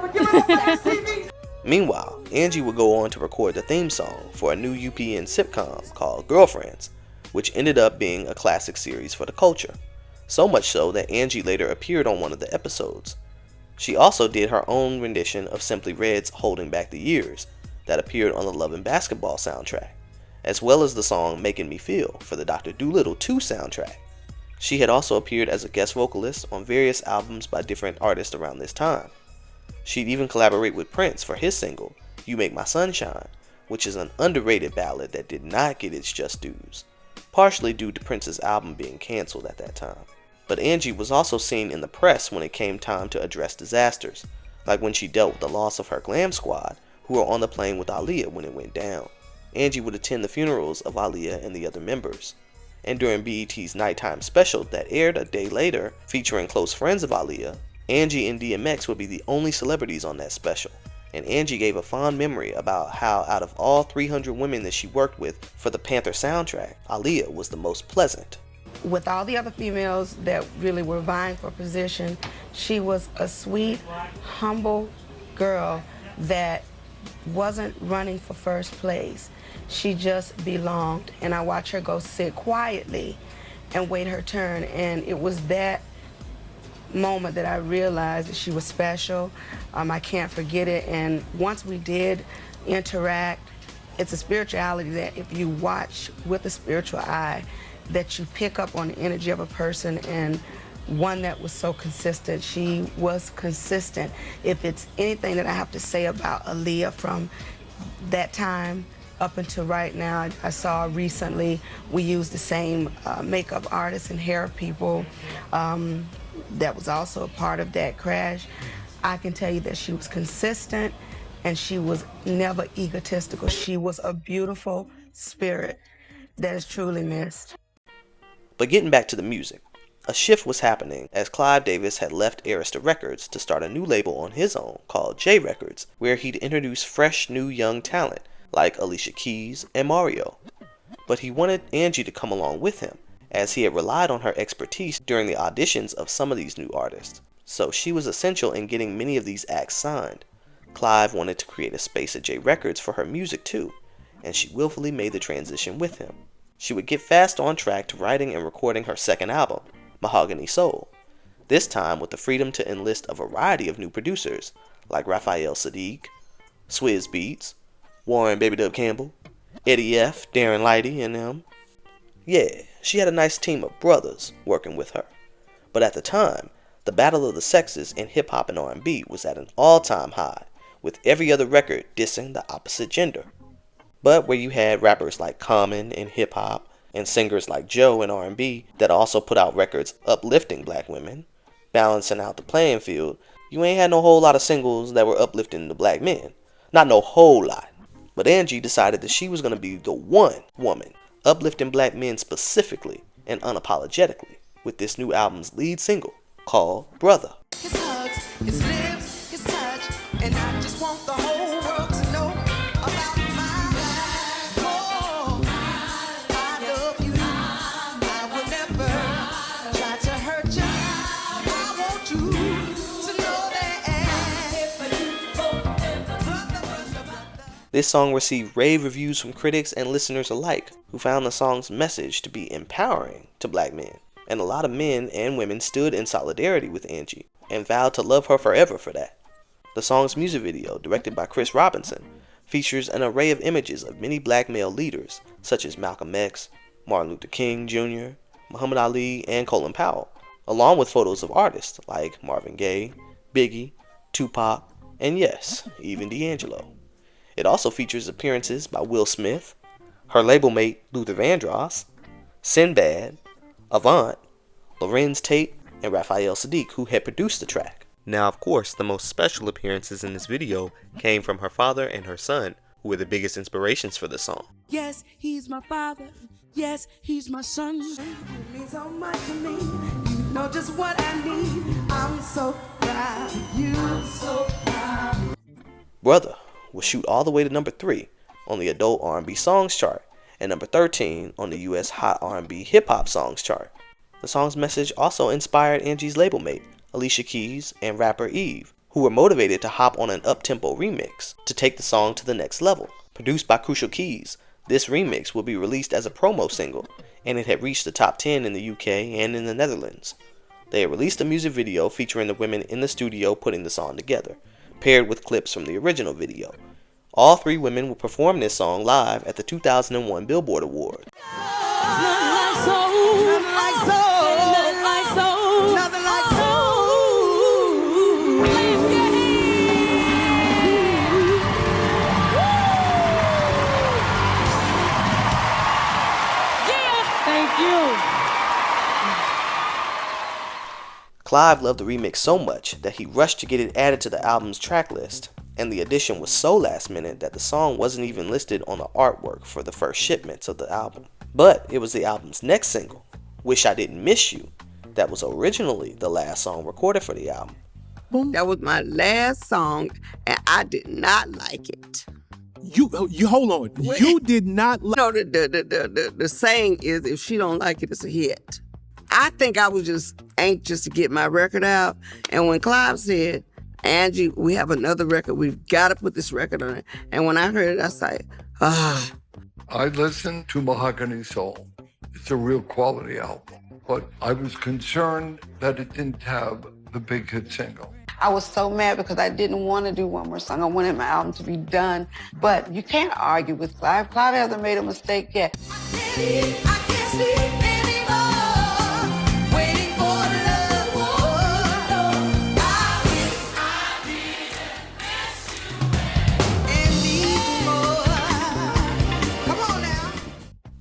Meanwhile, Angie would go on to record the theme song for a new UPN sitcom called Girlfriends, which ended up being a classic series for the culture. So much so that Angie later appeared on one of the episodes. She also did her own rendition of Simply Red's Holding Back the Years that appeared on the Love and Basketball soundtrack, as well as the song Making Me Feel for the Dr. Dolittle 2 soundtrack. She had also appeared as a guest vocalist on various albums by different artists around this time. She'd even collaborate with Prince for his single, You Make My Sunshine, which is an underrated ballad that did not get its just dues, partially due to Prince's album being cancelled at that time. But Angie was also seen in the press when it came time to address disasters, like when she dealt with the loss of her glam squad, who were on the plane with Aaliyah when it went down. Angie would attend the funerals of Aaliyah and the other members. And during BET's nighttime special that aired a day later, featuring close friends of Aaliyah, Angie and DMX would be the only celebrities on that special. And Angie gave a fond memory about how out of all 300 women that she worked with for the Panther soundtrack, Aaliyah was the most pleasant. With all the other females that really were vying for position, she was a sweet, humble girl that wasn't running for first place. She just belonged, and I watched her go sit quietly and wait her turn, and it was that moment that I realized that she was special. I can't forget it, and once we did interact, it's a spirituality that if you watch with a spiritual eye, that you pick up on the energy of a person, and one that was so consistent. She was consistent. If it's anything that I have to say about Aaliyah from that time up until right now, I saw recently we used the same makeup artists and hair people that was also a part of that crash. I can tell you that she was consistent and she was never egotistical. She was a beautiful spirit that is truly missed. But getting back to the music, a shift was happening as Clive Davis had left Arista Records to start a new label on his own called J Records, where he'd introduce fresh new young talent like Alicia Keys and Mario. But he wanted Angie to come along with him, as he had relied on her expertise during the auditions of some of these new artists. So she was essential in getting many of these acts signed. Clive wanted to create a space at J Records for her music too, and she willfully made the transition with him. She would get fast on track to writing and recording her second album, Mahogany Soul, this time with the freedom to enlist a variety of new producers like Raphael Sadiq, Swizz Beatz, Warren Baby Dub Campbell, Eddie F., Darren Lighty, and them. Yeah, she had a nice team of brothers working with her. But at the time, the battle of the sexes in hip-hop and R&B was at an all-time high, with every other record dissing the opposite gender. But where you had rappers like Common in hip-hop, and singers like Joe in R&B that also put out records uplifting black women, balancing out the playing field, you ain't had no whole lot of singles that were uplifting the black men. Not no whole lot. But Angie decided that she was going to be the one woman uplifting black men specifically and unapologetically with this new album's lead single called Brother. His hugs, his lips, his touch, and I just want the whole world to know about my life. Oh, I love you. I will never try to hurt you. I want you to know that. This song received rave reviews from critics and listeners alike, who found the song's message to be empowering to black men. And a lot of men and women stood in solidarity with Angie and vowed to love her forever for that. The song's music video, directed by Chris Robinson, features an array of images of many black male leaders such as Malcolm X, Martin Luther King Jr., Muhammad Ali, and Colin Powell, along with photos of artists like Marvin Gaye, Biggie, Tupac, and yes, even D'Angelo. It also features appearances by Will Smith, her label mate Luther Vandross, Sinbad, Avant, Lorenz Tate, and Raphael Sadiq, who had produced the track. Now, of course, the most special appearances in this video came from her father and her son, who were the biggest inspirations for the song. Yes, he's my father. Yes, he's my son. You mean so much to me. You know just what I need. I'm so proud of you. So proud. Brother will shoot all the way to number 3 on the Adult R&B Songs chart and number 13 on the US Hot R&B Hip Hop Songs chart. The song's message also inspired Angie's label mate, Alicia Keys, and rapper Eve, who were motivated to hop on an up-tempo remix to take the song to the next level. Produced by Crucial Keys, this remix will be released as a promo single, and it had reached the top 10 in the UK and in the Netherlands. They had released a music video featuring the women in the studio putting the song together, paired with clips from the original video. All 3 women will perform this song live at the 2001 Billboard Awards. Clive loved the remix so much that he rushed to get it added to the album's track list, and the addition was so last minute that the song wasn't even listed on the artwork for the first shipments of the album. But it was the album's next single, Wish I Didn't Miss You, that was originally the last song recorded for the album. That was my last song, and I did not like it. You hold on. You did not like it. No, the saying is, if she don't like it, it's a hit. I think I was just anxious to get my record out. And when Clive said, Angie, we have another record. We've got to put this record on it. And when I heard it, I said, ah. I listened to Mahogany Soul. It's a real quality album. But I was concerned that it didn't have the big hit single. I was so mad because I didn't want to do one more song. I wanted my album to be done. But you can't argue with Clive. Clive hasn't made a mistake yet. I can't sleep anymore.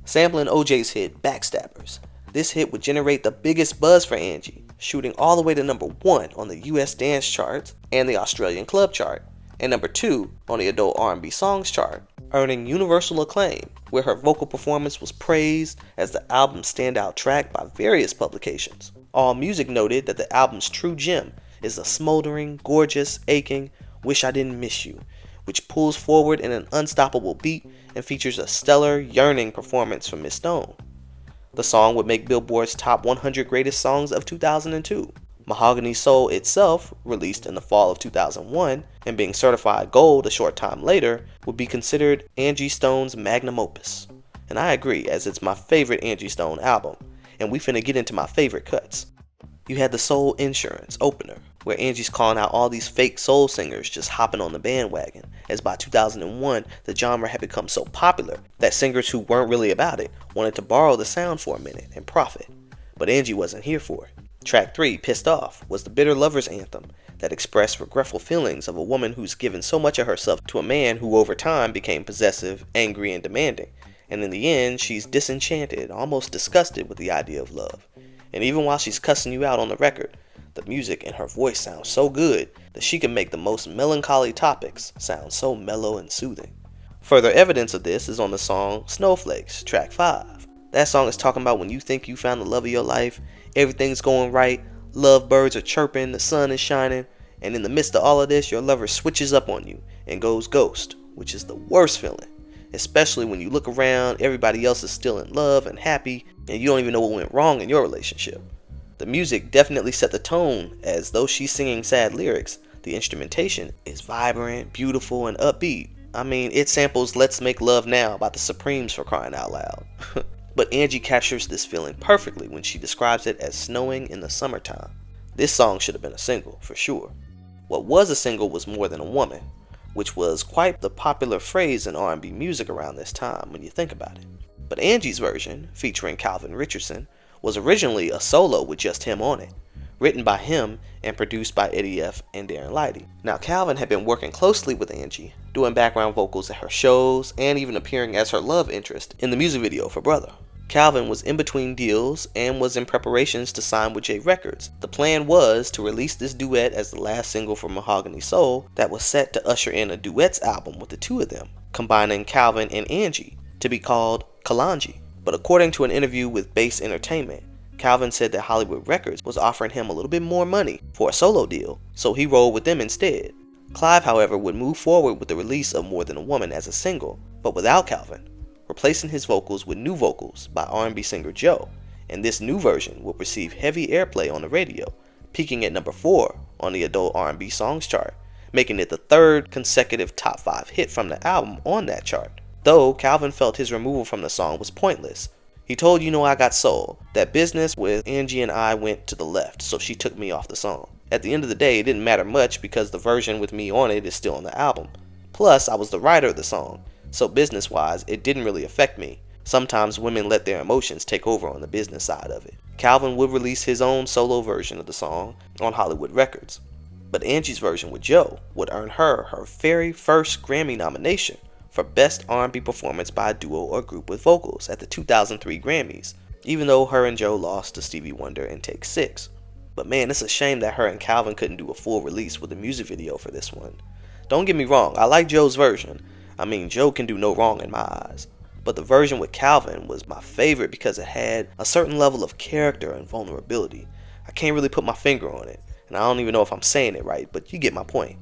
Sampling OJ's hit Backstabbers, this hit would generate the biggest buzz for Angie, shooting all the way to number 1 on the US dance charts and the Australian club chart, and number 2 on the Adult R&B Songs chart, earning universal acclaim, where her vocal performance was praised as the album's standout track by various publications. AllMusic noted that the album's true gem is the smoldering, gorgeous, aching Wish I Didn't Miss You, which pulls forward in an unstoppable beat and features a stellar, yearning performance from Miss Stone. The song would make Billboard's top 100 greatest songs of 2002. Mahogany Soul itself, released in the fall of 2001 and being certified gold a short time later, would be considered Angie Stone's magnum opus. And I agree, as it's my favorite Angie Stone album, and we finna get into my favorite cuts. You had the Soul Insurance opener, where Angie's calling out all these fake soul singers just hopping on the bandwagon, as by 2001 the genre had become so popular that singers who weren't really about it wanted to borrow the sound for a minute and profit. But Angie wasn't here for it. Track 3, Pissed Off, was the bitter lover's anthem that expressed regretful feelings of a woman who's given so much of herself to a man who over time became possessive, angry, and demanding, and in the end she's disenchanted, almost disgusted with the idea of love. And even while she's cussing you out on the record, the music and her voice sound so good that she can make the most melancholy topics sound so mellow and soothing. Further evidence of this is on the song Snowflakes, track 5. That song is talking about when you think you found the love of your life, everything's going right, lovebirds are chirping, the sun is shining, and in the midst of all of this, your lover switches up on you and goes ghost, which is the worst feeling. Especially when you look around, everybody else is still in love and happy, and you don't even know what went wrong in your relationship. The music definitely set the tone, as though she's singing sad lyrics, the instrumentation is vibrant, beautiful, and upbeat. I mean, it samples Let's Make Love Now by the Supremes, for crying out loud. But Angie captures this feeling perfectly when she describes it as snowing in the summertime. This song should have been a single, for sure. What was a single was More Than a Woman, which was quite the popular phrase in R&B music around this time when you think about it. But Angie's version, featuring Calvin Richardson, was originally a solo with just him on it, written by him and produced by Eddie F. and Darren Lighty. Now, Calvin had been working closely with Angie, doing background vocals at her shows and even appearing as her love interest in the music video for Brother. Calvin was in between deals and was in preparations to sign with J Records. The plan was to release this duet as the last single for Mahogany Soul that was set to usher in a duets album with the two of them, combining Calvin and Angie, to be called Kalanji. But according to an interview with Bass Entertainment, Calvin said that Hollywood Records was offering him a little bit more money for a solo deal, so he rolled with them instead. Clive, however, would move forward with the release of More Than a Woman as a single, but without Calvin, replacing his vocals with new vocals by R&B singer Joe, and this new version would receive heavy airplay on the radio, peaking at number 4 on the adult R&B songs chart, making it the third consecutive top 5 hit from the album on that chart. Though Calvin felt his removal from the song was pointless. He told You Know I Got Soul that business with Angie and I went to the left, so she took me off the song. At the end of the day, it didn't matter much because the version with me on it is still on the album. Plus, I was the writer of the song, so business-wise, it didn't really affect me. Sometimes women let their emotions take over on the business side of it. Calvin would release his own solo version of the song on Hollywood Records. But Angie's version with Joe would earn her her very first Grammy nomination for Best R&B Performance by a Duo or Group with Vocals at the 2003 Grammys, even though her and Joe lost to Stevie Wonder in Take 6. But man, it's a shame that her and Calvin couldn't do a full release with a music video for this one. Don't get me wrong, I like Joe's version. I mean, Joe can do no wrong in my eyes. But the version with Calvin was my favorite because it had a certain level of character and vulnerability. I can't really put my finger on it, and I don't even know if I'm saying it right, but you get my point.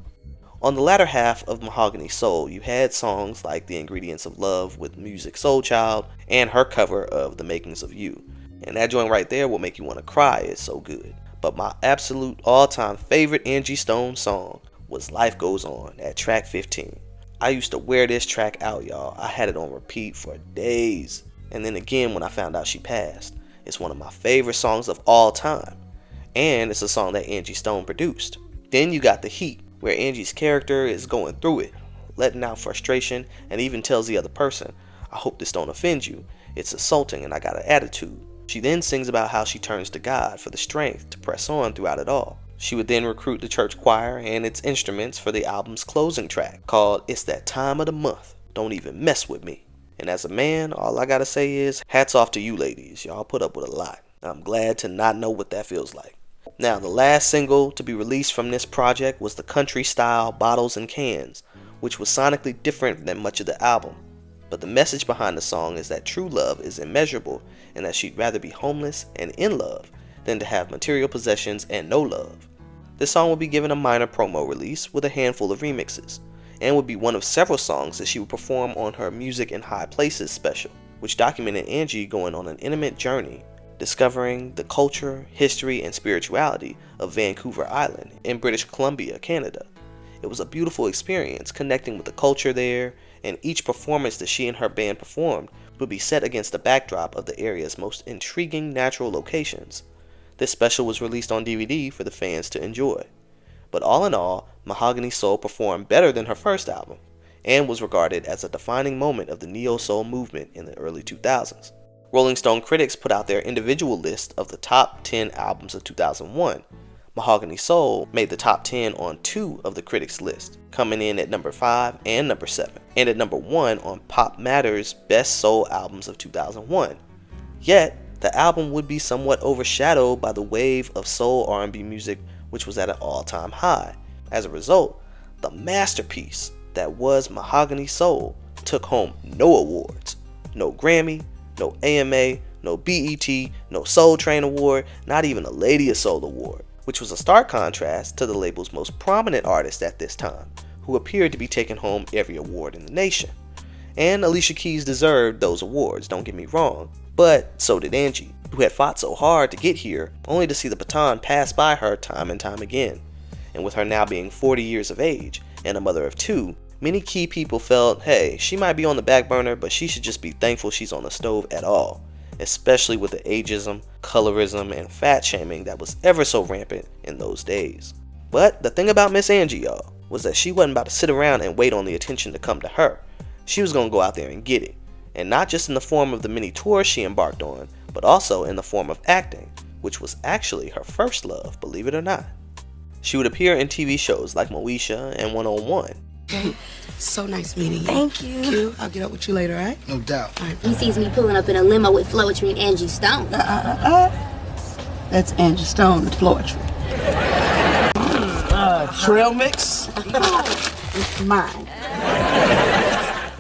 On the latter half of Mahogany Soul, you had songs like The Ingredients of Love with Music Soul Child and her cover of The Makings of You. And that joint right there will make you want to cry, it's so good. But my absolute all-time favorite Angie Stone song was Life Goes On at track 15. I used to wear this track out, y'all. I had it on repeat for days. And then again when I found out she passed. It's one of my favorite songs of all time. And it's a song that Angie Stone produced. Then you got The Heat, where Angie's character is going through it, letting out frustration, and even tells the other person, I hope this don't offend you. It's assaulting and I got an attitude. She then sings about how she turns to God for the strength to press on throughout it all. She would then recruit the church choir and its instruments for the album's closing track, called It's That Time of the Month, Don't Even Mess With Me. And as a man, all I gotta say is, hats off to you ladies, y'all put up with a lot. I'm glad to not know what that feels like. Now, the last single to be released from this project was the country-style Bottles and Cans, which was sonically different than much of the album. But the message behind the song is that true love is immeasurable and that she'd rather be homeless and in love than to have material possessions and no love. This song would be given a minor promo release with a handful of remixes, and would be one of several songs that she would perform on her Music in High Places special, which documented Angie going on an intimate journey, discovering the culture, history, and spirituality of Vancouver Island in British Columbia, Canada. It was a beautiful experience connecting with the culture there, and each performance that she and her band performed would be set against the backdrop of the area's most intriguing natural locations. This special was released on DVD for the fans to enjoy. But all in all, Mahogany Soul performed better than her first album, and was regarded as a defining moment of the neo-soul movement in the early 2000s. Rolling Stone critics put out their individual list of the top 10 albums of 2001. Mahogany Soul made the top 10 on 2 of the critics' list, coming in at number 5 and number 7, and at number 1 on Pop Matter's Best Soul Albums of 2001. Yet, the album would be somewhat overshadowed by the wave of soul R&B music, which was at an all-time high. As a result, the masterpiece that was Mahogany Soul took home no awards. No Grammy, no AMA, no BET, no Soul Train Award, not even a Lady of Soul Award, which was a stark contrast to the label's most prominent artist at this time, who appeared to be taking home every award in the nation. And Alicia Keys deserved those awards, don't get me wrong, but so did Angie, who had fought so hard to get here, only to see the baton pass by her time and time again. And with her now being 40 years of age and a mother of 2, many key people felt, hey, she might be on the back burner, but she should just be thankful she's on the stove at all, especially with the ageism, colorism, and fat shaming that was ever so rampant in those days. But the thing about Miss Angie, y'all, was that she wasn't about to sit around and wait on the attention to come to her. She was going to go out there and get it. And not just in the form of the many tours she embarked on, but also in the form of acting, which was actually her first love, believe it or not. She would appear in TV shows like Moesha and 101. Okay, so nice meeting you. Thank you. Q, I'll get up with you later, all right? No doubt. All right. He sees me pulling up in a limo with Floetry and Angie Stone. That's Angie Stone, the Floetry. Trail mix? It's mine.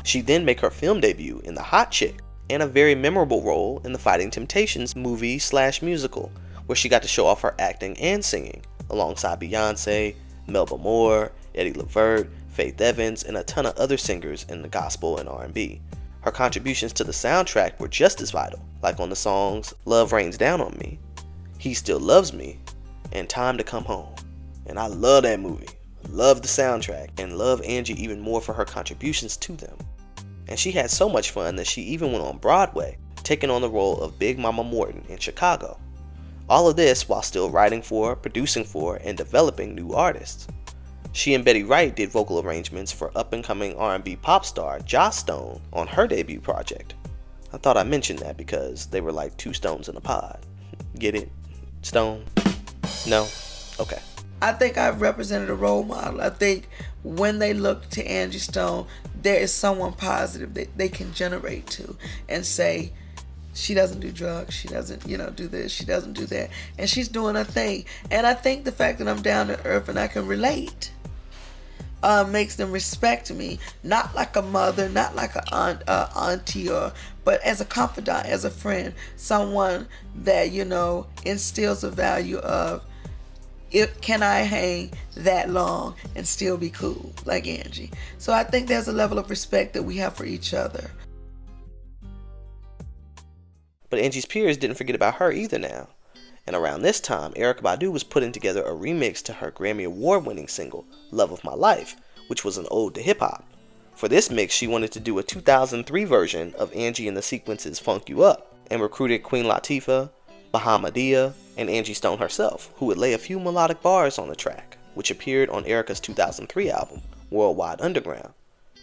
She'd then make her film debut in The Hot Chick, and a very memorable role in the Fighting Temptations movie/musical, where she got to show off her acting and singing, alongside Beyonce, Melba Moore, Eddie Levert, Faith Evans, and a ton of other singers in the gospel and R&B. Her contributions to the soundtrack were just as vital, like on the songs Love Rains Down on Me, He Still Loves Me, and Time to Come Home. And I love that movie, love the soundtrack, and love Angie even more for her contributions to them. And she had so much fun that she even went on Broadway, taking on the role of Big Mama Morton in Chicago. All of this while still writing for, producing for, and developing new artists. She and Betty Wright did vocal arrangements for up-and-coming R&B pop star Joss Stone on her debut project. I thought I mentioned that because they were like two stones in a pod. Get it? Stone? No? Okay. I think I've represented a role model. I think when they look to Angie Stone, there is someone positive that they can generate to and say, she doesn't do drugs, she doesn't, do this, she doesn't do that, and she's doing her thing. And I think the fact that I'm down to earth and I can relate makes them respect me, not like a mother, not like an auntie, but as a confidant, as a friend, someone that, instills the value of, can I hang that long and still be cool like Angie? So I think there's a level of respect that we have for each other. But Angie's peers didn't forget about her either now. And around this time, Erykah Badu was putting together a remix to her Grammy Award-winning single, Love of My Life, which was an ode to hip-hop. For this mix, she wanted to do a 2003 version of Angie and the Sequence's Funk You Up, and recruited Queen Latifah, Bahamadia, and Angie Stone herself, who would lay a few melodic bars on the track, which appeared on Erykah's 2003 album, Worldwide Underground.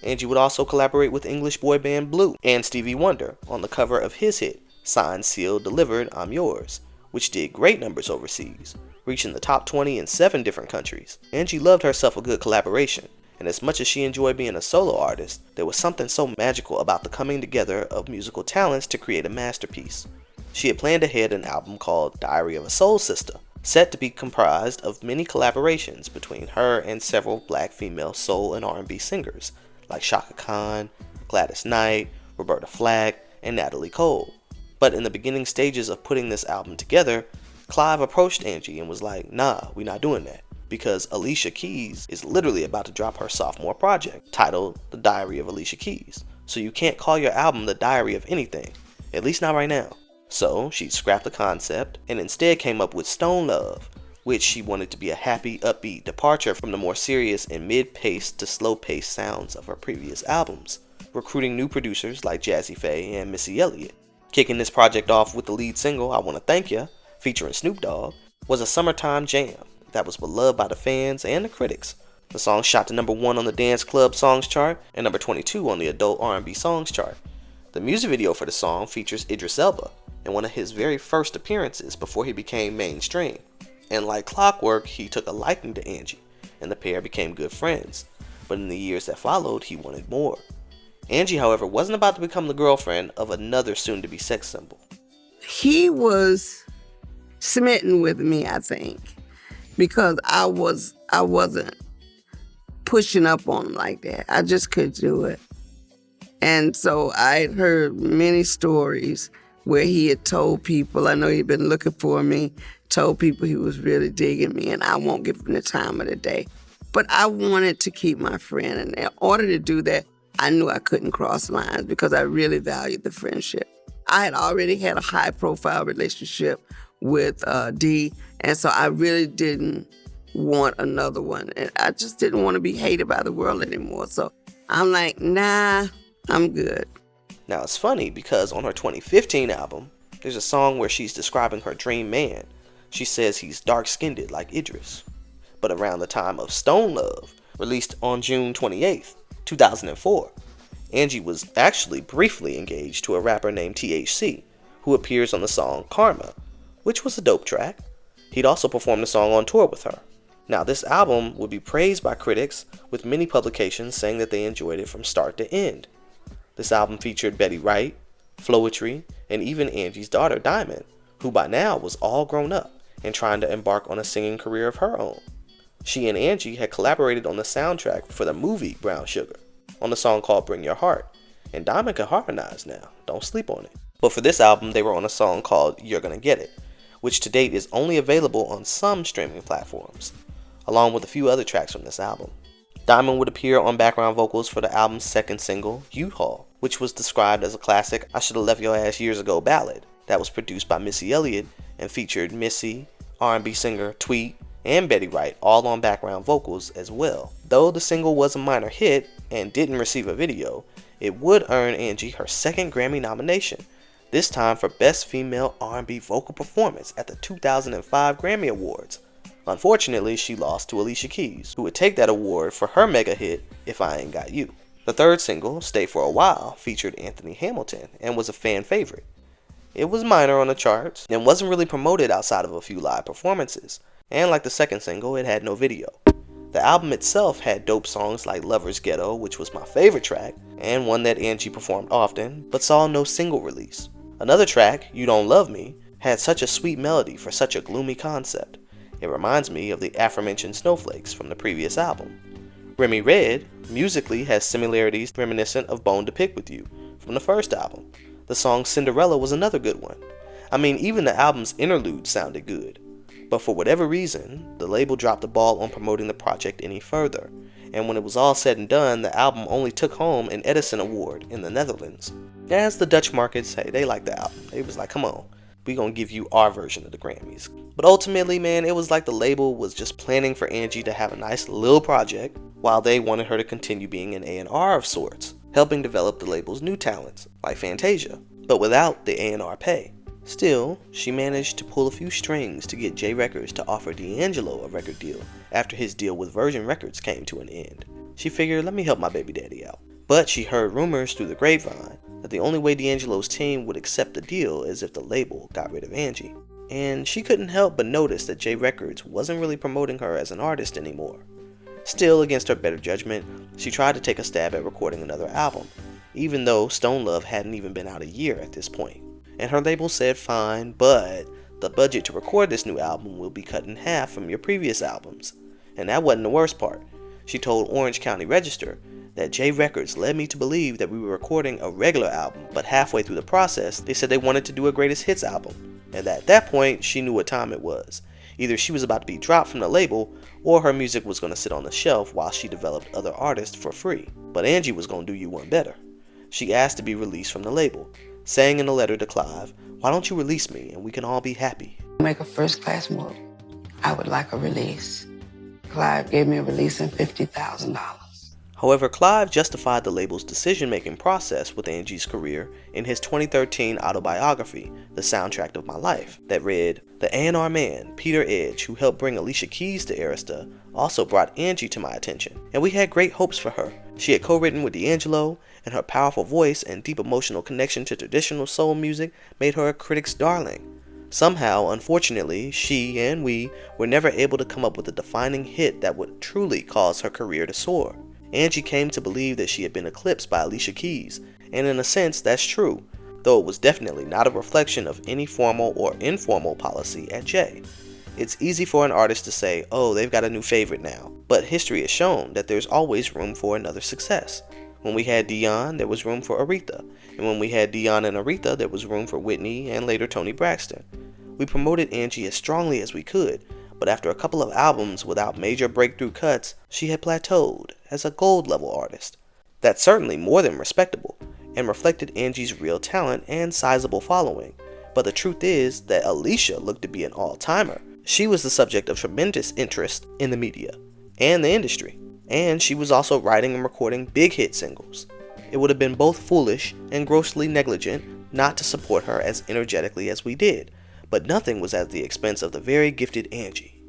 Angie would also collaborate with English boy band Blue and Stevie Wonder on the cover of his hit, Signed, Sealed, Delivered, I'm Yours, which did great numbers overseas, reaching the top 20 in 7 different countries. Angie loved herself a good collaboration, and as much as she enjoyed being a solo artist, there was something so magical about the coming together of musical talents to create a masterpiece. She had planned ahead an album called Diary of a Soul Sister, set to be comprised of many collaborations between her and several black female soul and R&B singers, like Chaka Khan, Gladys Knight, Roberta Flack, and Natalie Cole. But in the beginning stages of putting this album together, Clive approached Angie and was like, nah, we're not doing that, because Alicia Keys is literally about to drop her sophomore project, titled The Diary of Alicia Keys, so you can't call your album The Diary of anything, at least not right now. So she scrapped the concept and instead came up with Stone Love, which she wanted to be a happy, upbeat departure from the more serious and mid-paced to slow-paced sounds of her previous albums, recruiting new producers like Jazzy Faye and Missy Elliott. Kicking this project off with the lead single, I Wanna Thank Ya, featuring Snoop Dogg, was a summertime jam that was beloved by the fans and the critics. The song shot to number 1 on the Dance Club Songs chart and number 22 on the Adult R&B Songs chart. The music video for the song features Idris Elba in one of his very first appearances before he became mainstream. And like clockwork, he took a liking to Angie, and the pair became good friends. But in the years that followed, he wanted more. Angie, however, wasn't about to become the girlfriend of another soon-to-be sex symbol. He was smitten with me, I think, because I wasn't pushing up on him like that. I just couldn't do it. And so I had heard many stories where he had told people, I know he'd been looking for me, told people he was really digging me, and I won't give him the time of the day. But I wanted to keep my friend, and in order to do that, I knew I couldn't cross lines because I really valued the friendship. I had already had a high-profile relationship with D, and so I really didn't want another one. And I just didn't want to be hated by the world anymore. So I'm like, nah, I'm good. Now it's funny because on her 2015 album, there's a song where she's describing her dream man. She says he's dark-skinned like Idris. But around the time of Stone Love, released on June 28th, 2004, Angie was actually briefly engaged to a rapper named THC, who appears on the song Karma, which was a dope track. He'd also performed the song on tour with her. Now, this album would be praised by critics, with many publications saying that they enjoyed it from start to end. This album featured Betty Wright, Flowetry, and even Angie's daughter Diamond, who by now was all grown up and trying to embark on a singing career of her own. She and Angie had collaborated on the soundtrack for the movie Brown Sugar, on the song called Bring Your Heart, and Diamond can harmonize now, don't sleep on it. But for this album, they were on a song called You're Gonna Get It, which to date is only available on some streaming platforms, along with a few other tracks from this album. Diamond would appear on background vocals for the album's second single, U-Haul, which was described as a classic I Shoulda Left Your Ass Years Ago ballad that was produced by Missy Elliott and featured Missy, R&B singer Tweet, and Betty Wright all on background vocals as well. Though the single was a minor hit and didn't receive a video, it would earn Angie her second Grammy nomination, this time for Best Female R&B Vocal Performance at the 2005 Grammy Awards. Unfortunately, she lost to Alicia Keys, who would take that award for her mega hit, If I Ain't Got You. The third single, Stay For A While, featured Anthony Hamilton and was a fan favorite. It was minor on the charts and wasn't really promoted outside of a few live performances, and like the second single, it had no video. The album itself had dope songs like Lover's Ghetto, which was my favorite track, and one that Angie performed often, but saw no single release. Another track, You Don't Love Me, had such a sweet melody for such a gloomy concept. It reminds me of the aforementioned Snowflakes from the previous album. Remy Red musically has similarities reminiscent of Bone to Pick With You from the first album. The song Cinderella was another good one. I mean, even the album's interlude sounded good. But for whatever reason, the label dropped the ball on promoting the project any further, and when it was all said and done, the album only took home an Edison Award in the Netherlands. As the Dutch markets, hey, they liked the album. They was like, come on, we gonna give you our version of the Grammys. But ultimately, man, it was like the label was just planning for Angie to have a nice little project, while they wanted her to continue being an A&R of sorts, helping develop the label's new talents, like Fantasia, but without the A&R pay. Still, she managed to pull a few strings to get J Records to offer D'Angelo a record deal after his deal with Virgin Records came to an end. She figured, let me help my baby daddy out. But she heard rumors through the grapevine that the only way D'Angelo's team would accept the deal is if the label got rid of Angie. And she couldn't help but notice that J Records wasn't really promoting her as an artist anymore. Still, against her better judgment, she tried to take a stab at recording another album, even though Stone Love hadn't even been out a year at this point. And her label said fine, but the budget to record this new album will be cut in half from your previous albums. And that wasn't the worst part. She told Orange County Register that J Records led me to believe that we were recording a regular album, but halfway through the process, they said they wanted to do a greatest hits album. And at that point, she knew what time it was. Either she was about to be dropped from the label, or her music was going to sit on the shelf while she developed other artists for free. But Angie was going to do you one better. She asked to be released from the label, saying in a letter to Clive, "Why don't you release me and we can all be happy?" Make a first-class move. I would like a release. Clive gave me a release and $50,000. However, Clive justified the label's decision-making process with Angie's career in his 2013 autobiography, The Soundtrack of My Life, that read, "The A&R man, Peter Edge, who helped bring Alicia Keys to Arista, also brought Angie to my attention, and we had great hopes for her. She had co-written with D'Angelo, and her powerful voice and deep emotional connection to traditional soul music made her a critic's darling. Somehow, unfortunately, she and we were never able to come up with a defining hit that would truly cause her career to soar. Angie came to believe that she had been eclipsed by Alicia Keys, and in a sense that's true, though it was definitely not a reflection of any formal or informal policy at J. It's easy for an artist to say, oh, they've got a new favorite now, but history has shown that there's always room for another success. When we had Dion, there was room for Aretha, and when we had Dion and Aretha, there was room for Whitney and later Toni Braxton. We promoted Angie as strongly as we could, but after a couple of albums without major breakthrough cuts, she had plateaued as a gold-level artist. That's certainly more than respectable, and reflected Angie's real talent and sizable following, but the truth is that Alicia looked to be an all-timer. She was the subject of tremendous interest in the media and the industry, and she was also writing and recording big hit singles. It would have been both foolish and grossly negligent not to support her as energetically as we did, but nothing was at the expense of the very gifted Angie.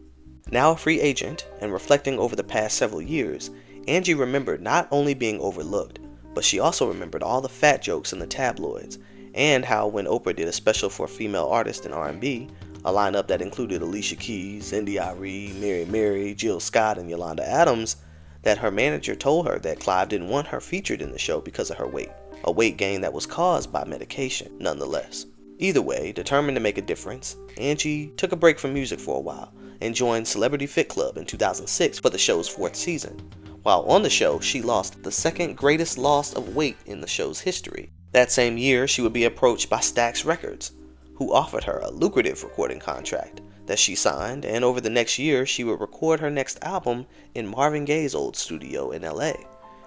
Now a free agent, and reflecting over the past several years, Angie remembered not only being overlooked, but she also remembered all the fat jokes in the tabloids, and how when Oprah did a special for female artists in R&B, a lineup that included Alicia Keys, India.Arie, Mary Mary, Jill Scott, and Yolanda Adams, that her manager told her that Clive didn't want her featured in the show because of her weight, a weight gain that was caused by medication nonetheless. Either way, determined to make a difference, Angie took a break from music for a while and joined Celebrity Fit Club in 2006 for the show's 4th season. While on the show, she lost the 2nd greatest loss of weight in the show's history. That same year, she would be approached by Stax Records, who offered her a lucrative recording contract that she signed, and over the next year, she would record her next album in Marvin Gaye's old studio in LA.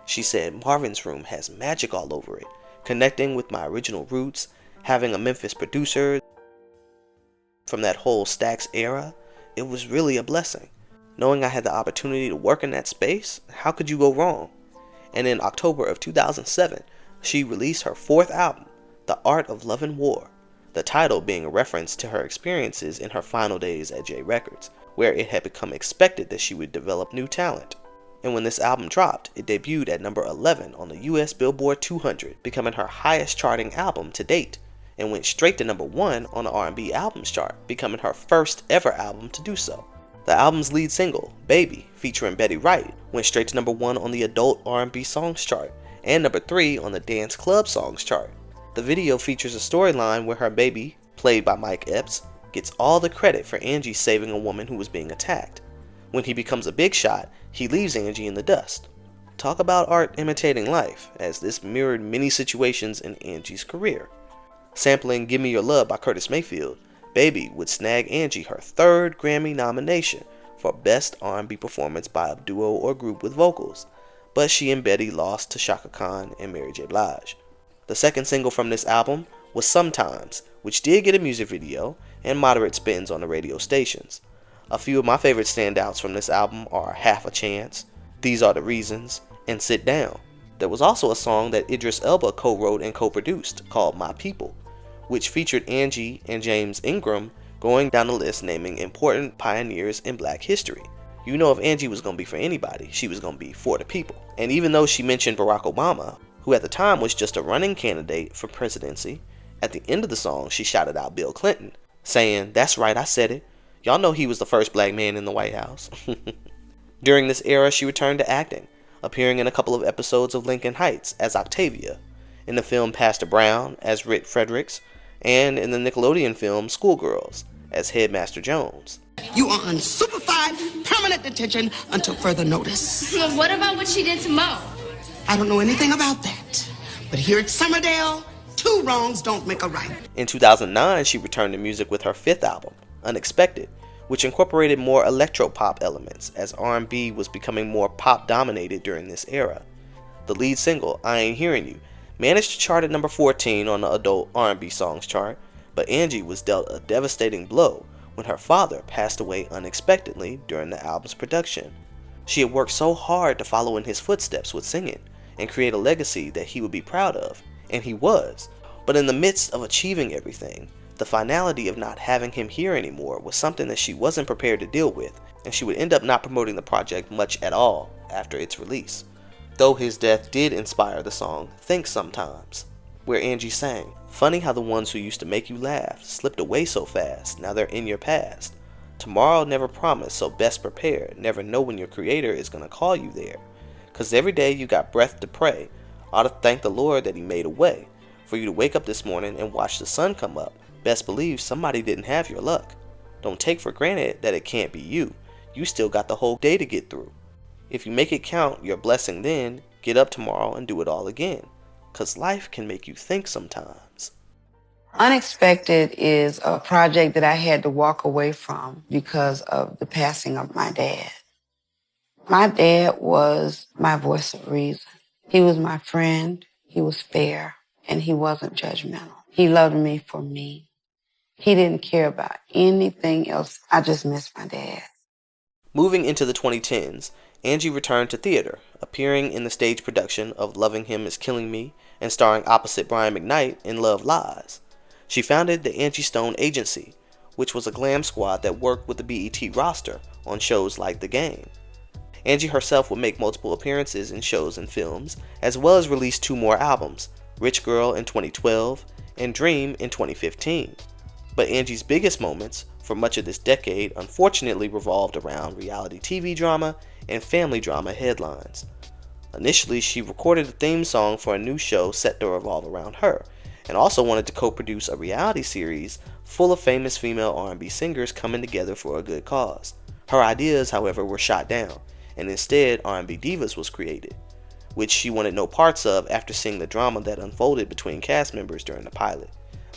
She said, "Marvin's room has magic all over it, connecting with my original roots, having a Memphis producer from that whole Stax era, it was really a blessing. Knowing I had the opportunity to work in that space, how could you go wrong?" And in October of 2007, she released her 4th album, The Art of Love and War, the title being a reference to her experiences in her final days at J Records, where it had become expected that she would develop new talent. And when this album dropped, it debuted at number 11 on the US Billboard 200, becoming her highest charting album to date, and went straight to number 1 on the R&B albums chart, becoming her first ever album to do so. The album's lead single, Baby, featuring Betty Wright, went straight to number 1 on the adult R&B songs chart, and number 3 on the dance club songs chart. The video features a storyline where her baby, played by Mike Epps, gets all the credit for Angie saving a woman who was being attacked. When he becomes a big shot, he leaves Angie in the dust. Talk about art imitating life, as this mirrored many situations in Angie's career. Sampling Give Me Your Love by Curtis Mayfield, Baby would snag Angie her 3rd Grammy nomination for Best R&B Performance by a Duo or Group with Vocals, but she and Betty lost to Chaka Khan and Mary J. Blige. The 2nd single from this album was Sometimes, which did get a music video and moderate spins on the radio stations. A few of my favorite standouts from this album are Half a Chance, These Are the Reasons, and Sit Down. There was also a song that Idris Elba co-wrote and co-produced called My People, which featured Angie and James Ingram going down the list naming important pioneers in black history. You know, if Angie was going to be for anybody, she was going to be for the people. And even though she mentioned Barack Obama, who at the time was just a running candidate for presidency, at the end of the song she shouted out Bill Clinton, saying, "That's right, I said it. Y'all know he was the first black man in the White House." During this era, she returned to acting, appearing in a couple of episodes of Lincoln Heights as Octavia, in the film Pastor Brown as Rit Fredericks, and in the Nickelodeon film Schoolgirls as Headmaster Jones. You are on supervised permanent detention until further notice. Well, what about what she did to Mo? I don't know anything about that. But here at Summerdale, 2 wrongs don't make a right. In 2009, she returned to music with her 5th album, Unexpected, which incorporated more electro-pop elements as R&B was becoming more pop-dominated during this era. The lead single, I Ain't Hearing You, managed to chart at number 14 on the adult R&B songs chart, but Angie was dealt a devastating blow when her father passed away unexpectedly during the album's production. She had worked so hard to follow in his footsteps with singing and create a legacy that he would be proud of, and he was. But in the midst of achieving everything, the finality of not having him here anymore was something that she wasn't prepared to deal with, and she would end up not promoting the project much at all after its release. Though his death did inspire the song Think Sometimes, where Angie sang, "Funny how the ones who used to make you laugh slipped away so fast, now they're in your past. Tomorrow never promised, so best prepare. Never know when your creator is gonna call you there. 'Cause every day you got breath to pray. Ought to thank the Lord that he made a way for you to wake up this morning and watch the sun come up. Best believe somebody didn't have your luck. Don't take for granted that it can't be you. You still got the whole day to get through. If you make it count, your blessing then, get up tomorrow and do it all again. 'Cause life can make you think sometimes." Unexpected is a project that I had to walk away from because of the passing of my dad. My dad was my voice of reason. He was my friend, he was fair, and he wasn't judgmental. He loved me for me. He didn't care about anything else. I just miss my dad. Moving into the 2010s, Angie returned to theater, appearing in the stage production of Loving Him Is Killing Me and starring opposite Brian McKnight in Love Lies. She founded the Angie Stone Agency, which was a glam squad that worked with the BET roster on shows like The Game. Angie herself would make multiple appearances in shows and films, as well as release 2 more albums, Rich Girl in 2012 and Dream in 2015. But Angie's biggest moments for much of this decade unfortunately revolved around reality TV drama and family drama headlines. Initially, she recorded a theme song for a new show set to revolve around her, and also wanted to co-produce a reality series full of famous female R&B singers coming together for a good cause. Her ideas, however, were shot down, and instead R&B Divas was created, which she wanted no parts of after seeing the drama that unfolded between cast members during the pilot.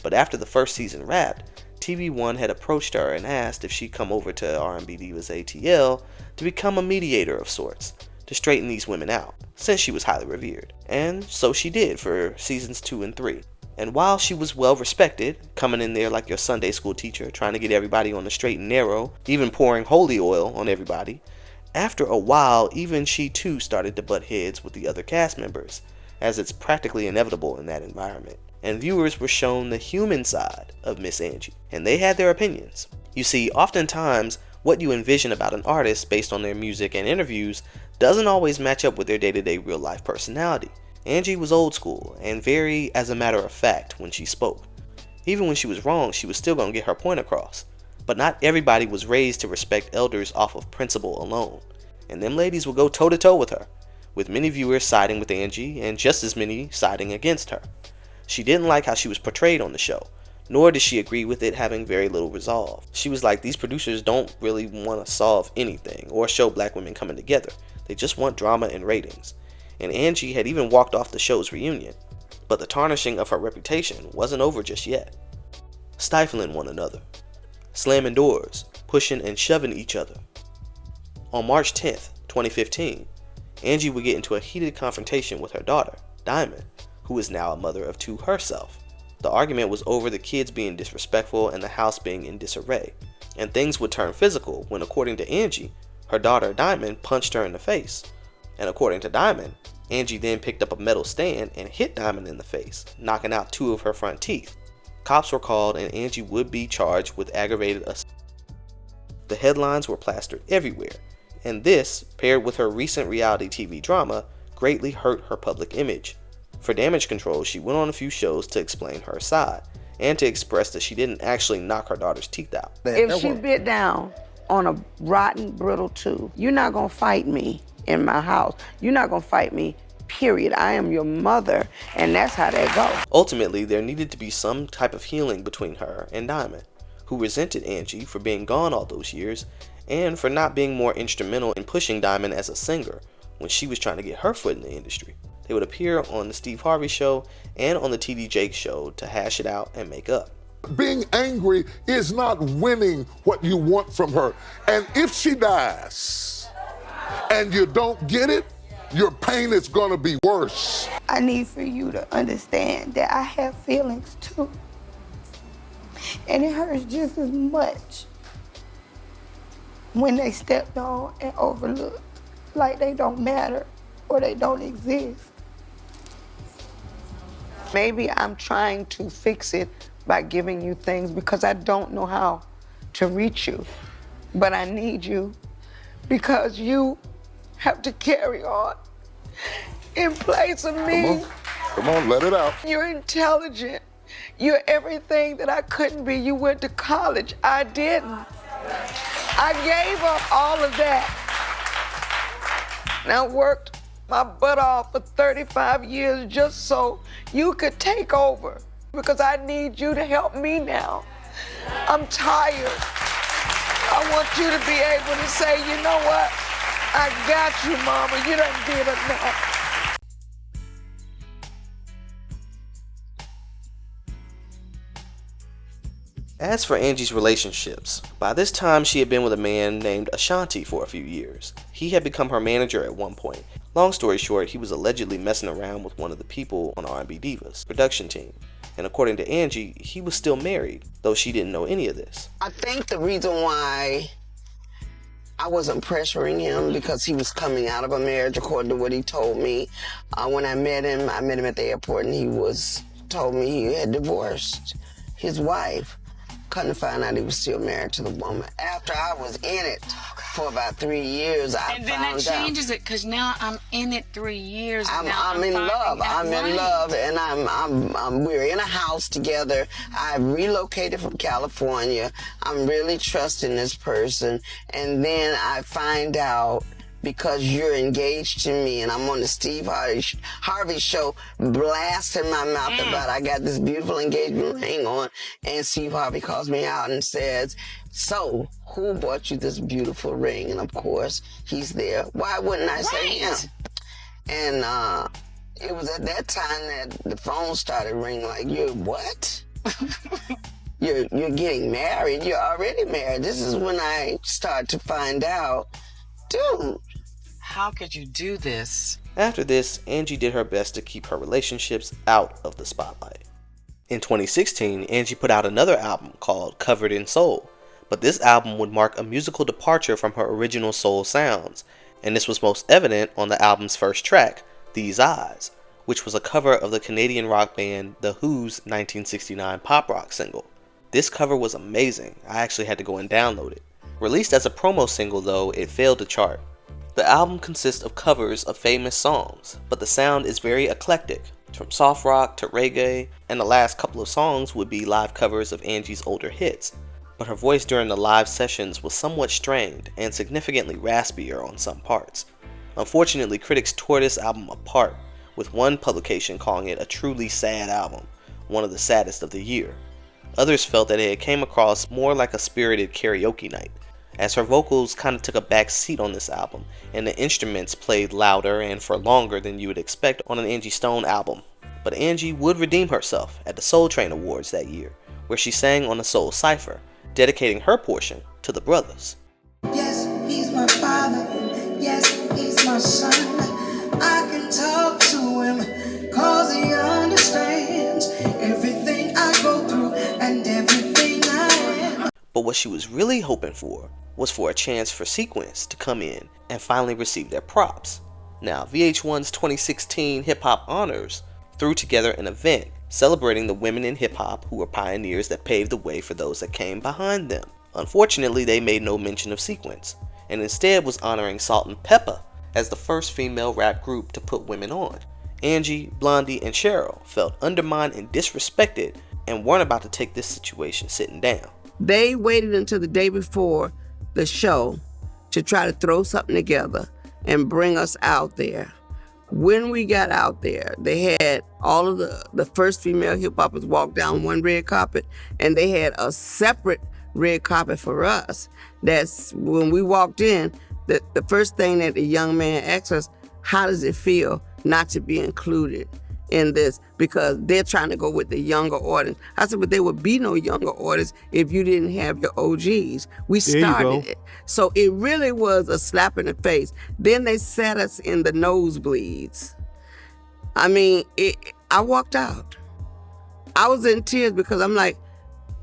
But after the first season wrapped, TV One had approached her and asked if she'd come over to R&B Divas ATL to become a mediator of sorts, to straighten these women out, since she was highly revered. And so she did for seasons 2 and 3. And while she was well respected, coming in there like your Sunday school teacher, trying to get everybody on the straight and narrow, even pouring holy oil on everybody, after a while even she too started to butt heads with the other cast members, as it's practically inevitable in that environment. And viewers were shown the human side of Miss Angie, and they had their opinions. You see, oftentimes what you envision about an artist based on their music and interviews doesn't always match up with their day-to-day real-life personality. Angie was old school and very as a matter of fact when she spoke. Even when she was wrong, she was still going to get her point across. But not everybody was raised to respect elders off of principle alone, and them ladies would go toe-to-toe with her, with many viewers siding with Angie and just as many siding against her. She didn't like how she was portrayed on the show, nor did she agree with it having very little resolve. She was like, these producers don't really want to solve anything or show black women coming together. They just want drama and ratings. And Angie had even walked off the show's reunion. But the tarnishing of her reputation wasn't over just yet. Stifling one another, slamming doors, pushing and shoving each other. On March 10th, 2015, Angie would get into a heated confrontation with her daughter, Diamond, who is now a mother of 2 herself. The argument was over the kids being disrespectful and the house being in disarray, and things would turn physical when, according to Angie, her daughter Diamond punched her in the face. And according to Diamond, Angie then picked up a metal stand and hit Diamond in the face, knocking out 2 of her front teeth. Cops were called and Angie would be charged with aggravated assault. The headlines were plastered everywhere, and this, paired with her recent reality TV drama, greatly hurt her public image. For damage control, she went on a few shows to explain her side, and to express that she didn't actually knock her daughter's teeth out. If she bit down on a rotten, brittle tooth, you're not gonna fight me in my house. You're not gonna fight me, period. I am your mother, and that's how that goes. Ultimately, there needed to be some type of healing between her and Diamond, who resented Angie for being gone all those years, and for not being more instrumental in pushing Diamond as a singer when she was trying to get her foot in the industry. They would appear on the Steve Harvey Show and on the TD Jakes Show to hash it out and make up. Being angry is not winning what you want from her. And if she dies and you don't get it, your pain is gonna be worse. I need for you to understand that I have feelings too. And it hurts just as much when they stepped on and overlooked, like they don't matter or they don't exist. Maybe I'm trying to fix it by giving you things because I don't know how to reach you. But I need you because you have to carry on in place of me. Come on, let it out. You're intelligent. You're everything that I couldn't be. You went to college. I didn't. I gave up all of that. And I worked my butt off for 35 years just so you could take over, because I need you to help me now. I'm tired. I want you to be able to say, you know what? I got you, Mama. You done did enough. As for Angie's relationships, by this time she had been with a man named Ashanti for a few years. He had become her manager at one point. Long story short, he was allegedly messing around with one of the people on R&B Divas production team. And according to Angie, he was still married, though she didn't know any of this. I think the reason why I wasn't pressuring him because he was coming out of a marriage, according to what he told me. When I met him at the airport, and he told me he had divorced his wife. Couldn't find out he was still married to the woman. After I was in it, oh God, for about 3 years. And then that changes it, because now I'm in it 3 years. I'm in love. I'm in love, and we're in a house together. I relocated from California. I'm really trusting this person, and then I find out, because you're engaged to me, and I'm on the Steve Harvey show blasting my mouth about I got this beautiful engagement ring on, and Steve Harvey calls me out and says, so who bought you this beautiful ring? And of course he's there. Why wouldn't I say him? And it was at that time that the phone started ringing like, you're what? You're getting married. You're already married. This is when I start to find out, dude, how could you do this? After this, Angie did her best to keep her relationships out of the spotlight. In 2016, Angie put out another album called Covered in Soul, but this album would mark a musical departure from her original soul sounds, and this was most evident on the album's first track, These Eyes, which was a cover of the Canadian rock band The Who's 1969 pop rock single. This cover was amazing. I actually had to go and download it. Released as a promo single though, it failed to chart. The album consists of covers of famous songs, but the sound is very eclectic, from soft rock to reggae, and the last couple of songs would be live covers of Angie's older hits, but her voice during the live sessions was somewhat strained and significantly raspier on some parts. Unfortunately, critics tore this album apart, with one publication calling it a truly sad album, one of the saddest of the year. Others felt that it came across more like a spirited karaoke night, as her vocals kind of took a back seat on this album, and the instruments played louder and for longer than you would expect on an Angie Stone album. But Angie would redeem herself at the Soul Train Awards that year, where she sang on the Soul Cypher, dedicating her portion to the brothers. Yes, he's my father. Yes, he's my son. I can talk to him, cause he understands everything I go through and everything I am. But what she was really hoping for was for a chance for Sequence to come in and finally receive their props. Now, VH1's 2016 Hip Hop Honors threw together an event celebrating the women in hip hop who were pioneers that paved the way for those that came behind them. Unfortunately, they made no mention of Sequence, and instead was honoring Salt and Peppa as the first female rap group to put women on. Angie, Blondie, and Cheryl felt undermined and disrespected and weren't about to take this situation sitting down. They waited until the day before the show to try to throw something together and bring us out there. When we got out there, they had all of the first female hip-hoppers walk down one red carpet, and they had a separate red carpet for us. That's when we walked in, the first thing that the young man asked us, how does it feel not to be included in this? Because they're trying to go with the younger audience. I said, but there would be no younger audience if you didn't have your OGs. We started it. So it really was a slap in the face. Then they sat us in the nosebleeds. I mean, I walked out. I was in tears because I'm like,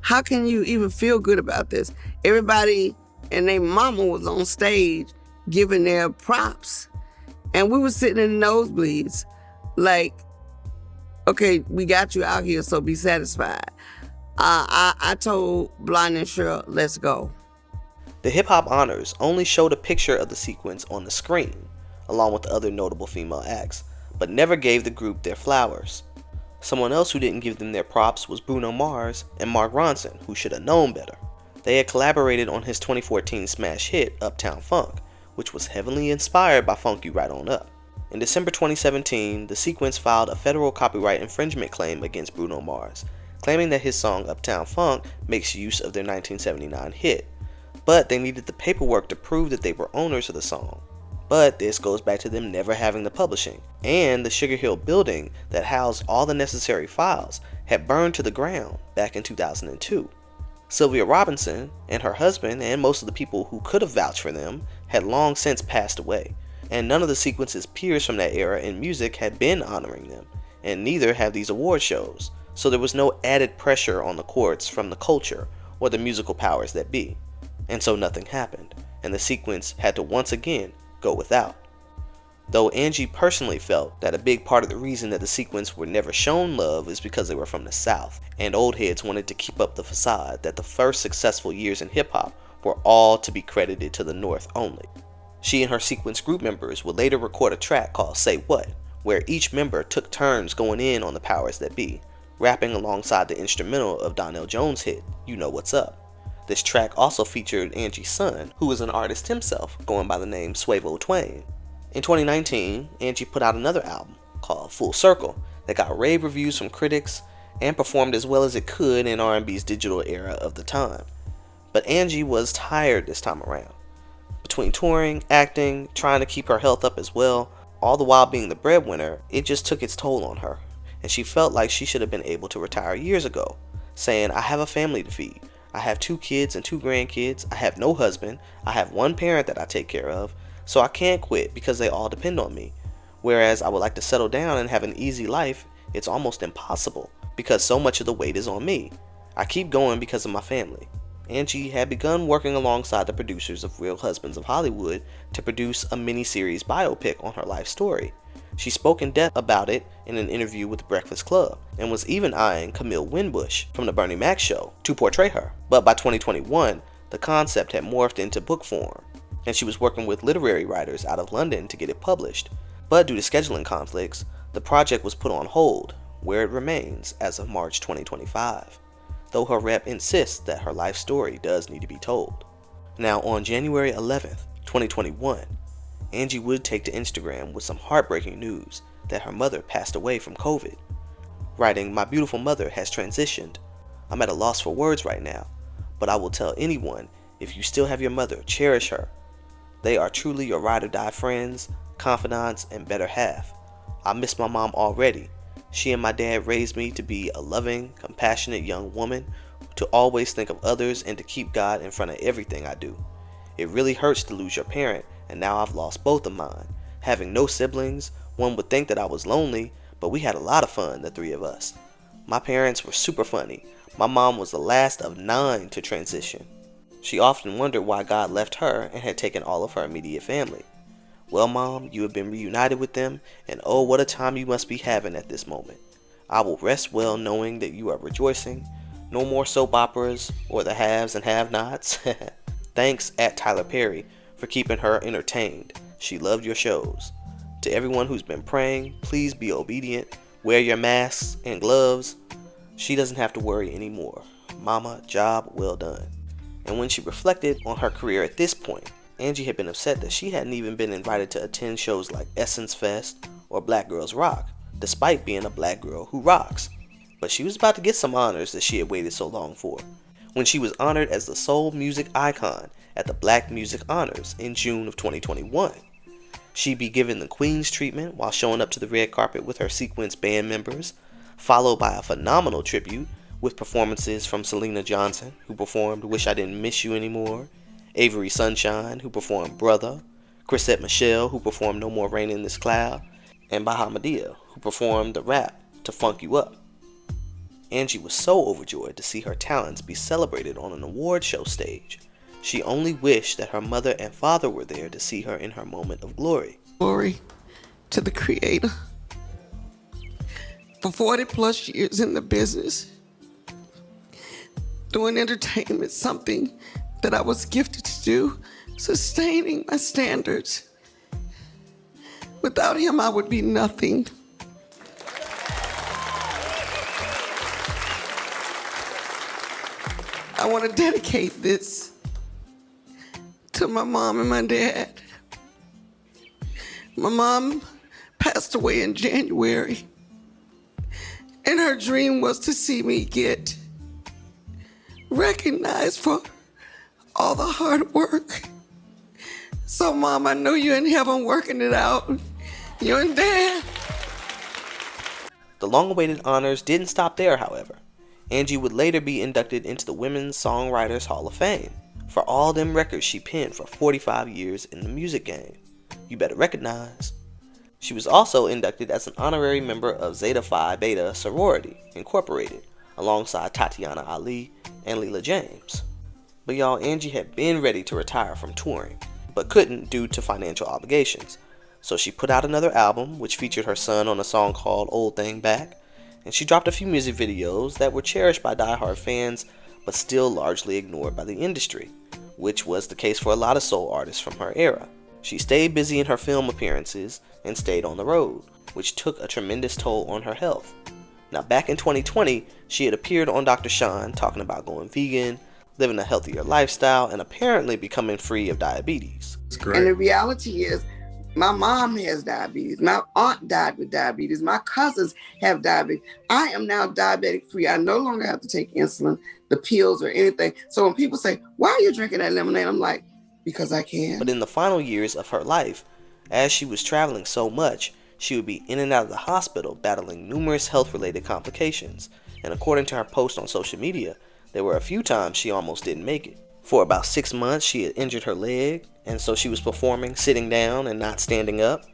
how can you even feel good about this? Everybody and their mama was on stage giving their props. And we were sitting in the nosebleeds like, okay, we got you out here, so be satisfied. I told Blondie and Cheryl, let's go. The Hip Hop Honors only showed a picture of the Sequence on the screen, along with the other notable female acts, but never gave the group their flowers. Someone else who didn't give them their props was Bruno Mars and Mark Ronson, who should have known better. They had collaborated on his 2014 smash hit, Uptown Funk, which was heavily inspired by Funk You Right On Up. In December 2017, the Sequence filed a federal copyright infringement claim against Bruno Mars, claiming that his song Uptown Funk makes use of their 1979 hit, but they needed the paperwork to prove that they were owners of the song. But this goes back to them never having the publishing, and the Sugarhill building that housed all the necessary files had burned to the ground back in 2002. Sylvia Robinson and her husband and most of the people who could have vouched for them had long since passed away, and none of the Sequence's peers from that era in music had been honoring them, and neither have these award shows, so there was no added pressure on the courts from the culture or the musical powers that be. And so nothing happened, and the Sequence had to once again go without. Though Angie personally felt that a big part of the reason that the Sequence were never shown love is because they were from the South, and old heads wanted to keep up the facade that the first successful years in hip-hop were all to be credited to the North only. She and her sequence group members would later record a track called Say What, where each member took turns going in on the powers that be, rapping alongside the instrumental of Donnell Jones' hit, You Know What's Up. This track also featured Angie's son, who was an artist himself, going by the name Swavo Twain. In 2019, Angie put out another album called Full Circle that got rave reviews from critics and performed as well as it could in R&B's digital era of the time. But Angie was tired this time around. Between touring, acting, trying to keep her health up as well, all the while being the breadwinner, it just took its toll on her, and she felt like she should have been able to retire years ago, saying, I have a family to feed. I have 2 kids and 2 grandkids. I have no husband. I have 1 parent that I take care of, so I can't quit because they all depend on me. Whereas I would like to settle down and have an easy life, it's almost impossible because so much of the weight is on me. I keep going because of my family. Angie had begun working alongside the producers of Real Husbands of Hollywood to produce a mini-series biopic on her life story. She spoke in depth about it in an interview with The Breakfast Club and was even eyeing Camille Winbush from The Bernie Mac Show to portray her. But by 2021, the concept had morphed into book form, and she was working with literary writers out of London to get it published. But due to scheduling conflicts, the project was put on hold, where it remains as of March 2025, though her rep insists that her life story does need to be told. Now on January 11th, 2021, Angie would take to Instagram with some heartbreaking news that her mother passed away from COVID. Writing, my beautiful mother has transitioned. I'm at a loss for words right now, but I will tell anyone, if you still have your mother, cherish her. They are truly your ride or die friends, confidants, and better half. I miss my mom already. She and my dad raised me to be a loving, compassionate young woman, to always think of others and to keep God in front of everything I do. It really hurts to lose your parent, and now I've lost both of mine. Having no siblings, one would think that I was lonely, but we had a lot of fun, the 3 of us. My parents were super funny. My mom was the last of 9 to transition. She often wondered why God left her and had taken all of her immediate family. Well, Mom, you have been reunited with them, and oh, what a time you must be having at this moment. I will rest well knowing that you are rejoicing. No more soap operas or the haves and have-nots. Thanks, at Tyler Perry, for keeping her entertained. She loved your shows. To everyone who's been praying, please be obedient. Wear your masks and gloves. She doesn't have to worry anymore. Mama, job well done. And when she reflected on her career at this point, Angie had been upset that she hadn't even been invited to attend shows like Essence Fest or Black Girls Rock, despite being a black girl who rocks. But she was about to get some honors that she had waited so long for, when she was honored as the soul music icon at the Black Music Honors in June of 2021. She'd be given the Queen's treatment while showing up to the red carpet with her Sequence band members, followed by a phenomenal tribute with performances from Selena Johnson, who performed Wish I Didn't Miss You Anymore, Avery Sunshine, who performed Brother, Chrisette Michele, who performed No More Rain in This Cloud, and Bahamadia, who performed the rap To Funk You Up. Angie was so overjoyed to see her talents be celebrated on an award show stage. She only wished that her mother and father were there to see her in her moment of glory. Glory to the Creator. For 40 plus years in the business, doing entertainment, something that I was gifted to do, sustaining my standards. Without him, I would be nothing. I want to dedicate this to my mom and my dad. My mom passed away in January, and her dream was to see me get recognized for all the hard work. So, Mom, I know you're in heaven working it out. You and Dad. The long-awaited honors didn't stop there, however. Angie would later be inducted into the Women's Songwriters Hall of Fame for all them records she penned for 45 years in the music game. You better recognize. She was also inducted as an honorary member of Zeta Phi Beta Sorority Incorporated, alongside Tatiana Ali and Leela James. But y'all, Angie had been ready to retire from touring, but couldn't due to financial obligations. So she put out another album, which featured her son on a song called Old Thing Back, and she dropped a few music videos that were cherished by diehard fans, but still largely ignored by the industry. which was the case for a lot of soul artists from her era. She stayed busy in her film appearances and stayed on the road, which took a tremendous toll on her health. Now, back in 2020, she had appeared on Dr. Sean talking about going vegan, living a healthier lifestyle, and apparently becoming free of diabetes. And the reality is, my mom has diabetes. My aunt died with diabetes. My cousins have diabetes. I am now diabetic free. I no longer have to take insulin, the pills, or anything. So when people say, why are you drinking that lemonade? I'm like, because I can. But in the final years of her life, as she was traveling so much, she would be in and out of the hospital battling numerous health-related complications. And according to her post on social media, there were a few times she almost didn't make it. For about 6 months, she had injured her leg, and so she was performing sitting down and not standing up.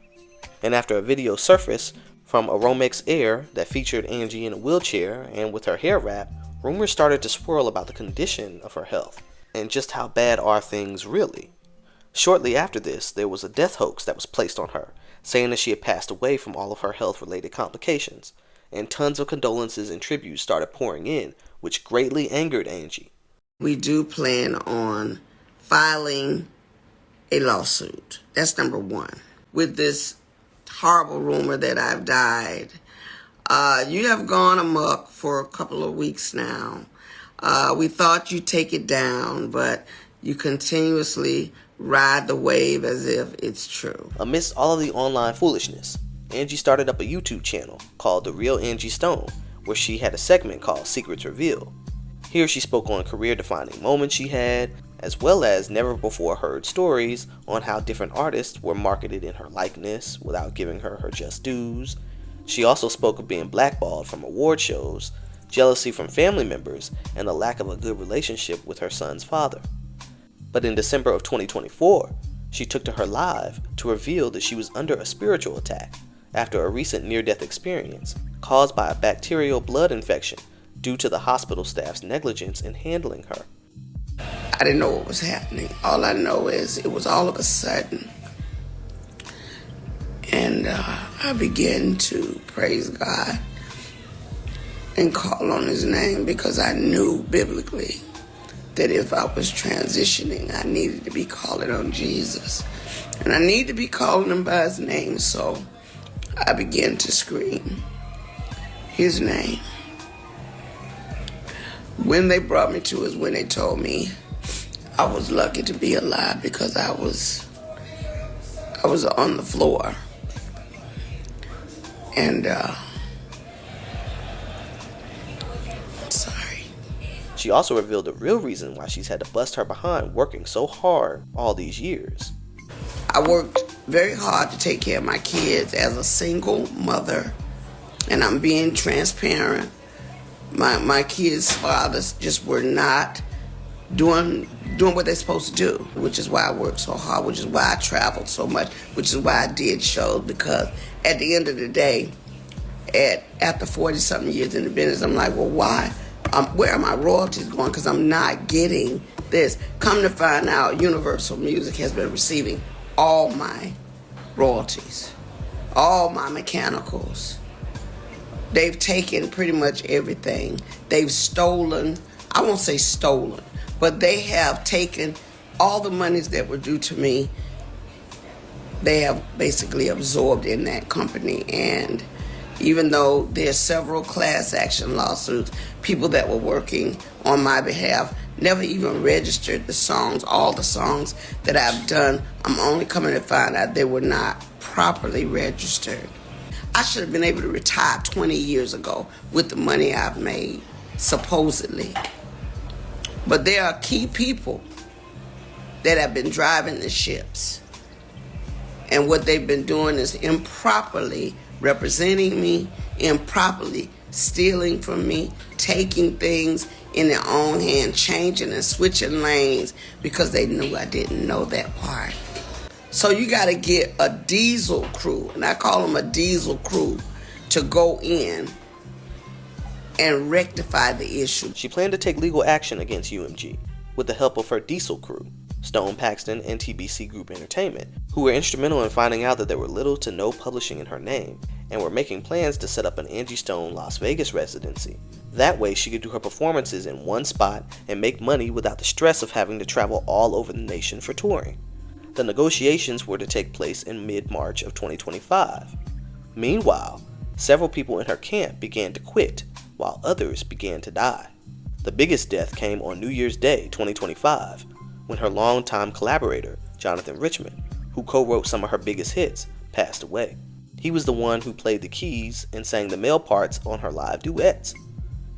And after a video surfaced from Aromex Air that featured Angie in a wheelchair and with her hair wrapped, rumors started to swirl about the condition of her health and just how bad are things really. Shortly after this, there was a death hoax that was placed on her, saying that she had passed away from all of her health-related complications, and tons of condolences and tributes started pouring in, which greatly angered Angie. We do plan on filing a lawsuit. That's number one. With this horrible rumor that I've died, you have gone amok for a couple of weeks now. We thought you'd take it down, but you continuously ride the wave as if it's true. Amidst all of the online foolishness, Angie started up a YouTube channel called The Real Angie Stone, where she had a segment called Secrets Revealed. Here she spoke on career-defining moments she had, as well as never-before-heard stories on how different artists were marketed in her likeness without giving her her just dues. She also spoke of being blackballed from award shows, jealousy from family members, and the lack of a good relationship with her son's father. But in December of 2024, she took to her live to reveal that she was under a spiritual attack after a recent near-death experience caused by a bacterial blood infection due to the hospital staff's negligence in handling her. I didn't know what was happening. All I know is it was all of a sudden. And I began to praise God and call on his name because I knew biblically that if I was transitioning, I needed to be calling on Jesus. And I need to be calling him by his name. So I began to scream his name. When they brought me to is when they told me I was lucky to be alive because I was on the floor. And sorry. She also revealed the real reason why she's had to bust her behind working so hard all these years. I worked very hard to take care of my kids as a single mother, and I'm being transparent. My kids' fathers just were not doing what they're supposed to do, which is why I worked so hard, which is why I traveled so much, which is why I did shows, because at the end of the day, after 40-something years in the business, I'm like, well, why? Where are my royalties going? Because I'm not getting this. Come to find out, Universal Music has been receiving all my royalties, all my mechanicals. They've taken pretty much everything. They've stolen, I won't say stolen, but they have taken all the monies that were due to me. They have basically absorbed in that company. And even though there's several class action lawsuits, people that were working on my behalf never even registered the songs, all the songs that I've done. I'm only coming to find out they were not properly registered. I should have been able to retire 20 years ago with the money I've made, supposedly. But there are key people that have been driving the ships. And what they've been doing is improperly representing me, improperly stealing from me, taking things in their own hand, changing and switching lanes because they knew I didn't know that part. So you got to get a diesel crew, and I call them a diesel crew, to go in and rectify the issue. She planned to take legal action against UMG with the help of her diesel crew. Stone Paxton, and TBC Group Entertainment, who were instrumental in finding out that there were little to no publishing in her name, and were making plans to set up an Angie Stone Las Vegas residency. That way she could do her performances in one spot and make money without the stress of having to travel all over the nation for touring. The negotiations were to take place in mid-March of 2025. Meanwhile, several people in her camp began to quit, while others began to die. The biggest death came on New Year's Day 2025, when her longtime collaborator, Jonathan Richman, who co-wrote some of her biggest hits, passed away. He was the one who played the keys and sang the male parts on her live duets.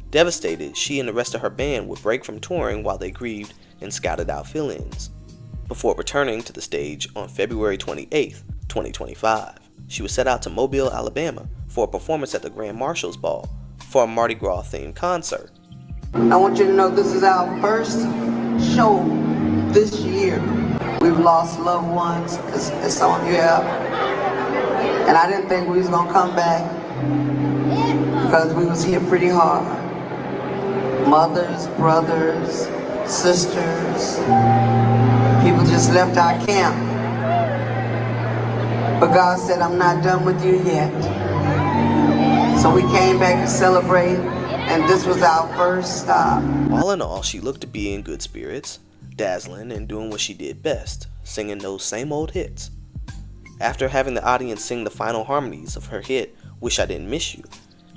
Devastated, she and the rest of her band would break from touring while they grieved and scouted out fill-ins, before returning to the stage on February 28, 2025. She was set out to Mobile, Alabama for a performance at the Grand Marshals Ball for a Mardi Gras themed concert. I want you to know this is our first show this year. We've lost loved ones, as some of you have. And I didn't think we was gonna come back because we was hit pretty hard. Mothers, brothers, sisters, people just left our camp. But God said, I'm not done with you yet. So we came back to celebrate, and this was our first stop. All in all, she looked to be in good spirits, dazzling and doing what she did best, singing those same old hits. After having the audience sing the final harmonies of her hit, Wish I Didn't Miss You,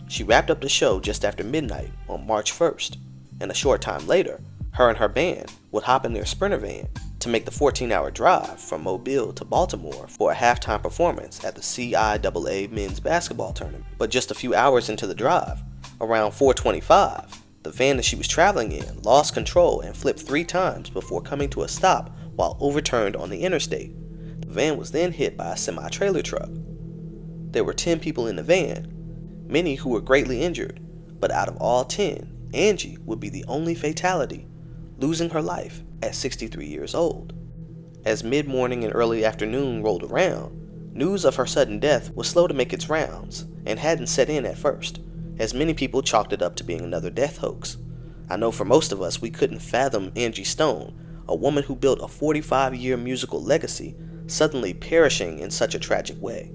she wrapped up the show just after midnight on March 1st, and a short time later, her and her band would hop in their Sprinter van to make the 14-hour drive from Mobile to Baltimore for a halftime performance at the CIAA men's basketball tournament. But just a few hours into the drive, around 4:25, the van that she was traveling in lost control and flipped 3 times before coming to a stop while overturned on the interstate. The van was then hit by a semi-trailer truck. There were 10 people in the van, many who were greatly injured, but out of all 10, Angie would be the only fatality, losing her life at 63 years old. As mid-morning and early afternoon rolled around, news of her sudden death was slow to make its rounds and hadn't set in at first, as many people chalked it up to being another death hoax. I know for most of us, we couldn't fathom Angie Stone, a woman who built a 45-year musical legacy, suddenly perishing in such a tragic way.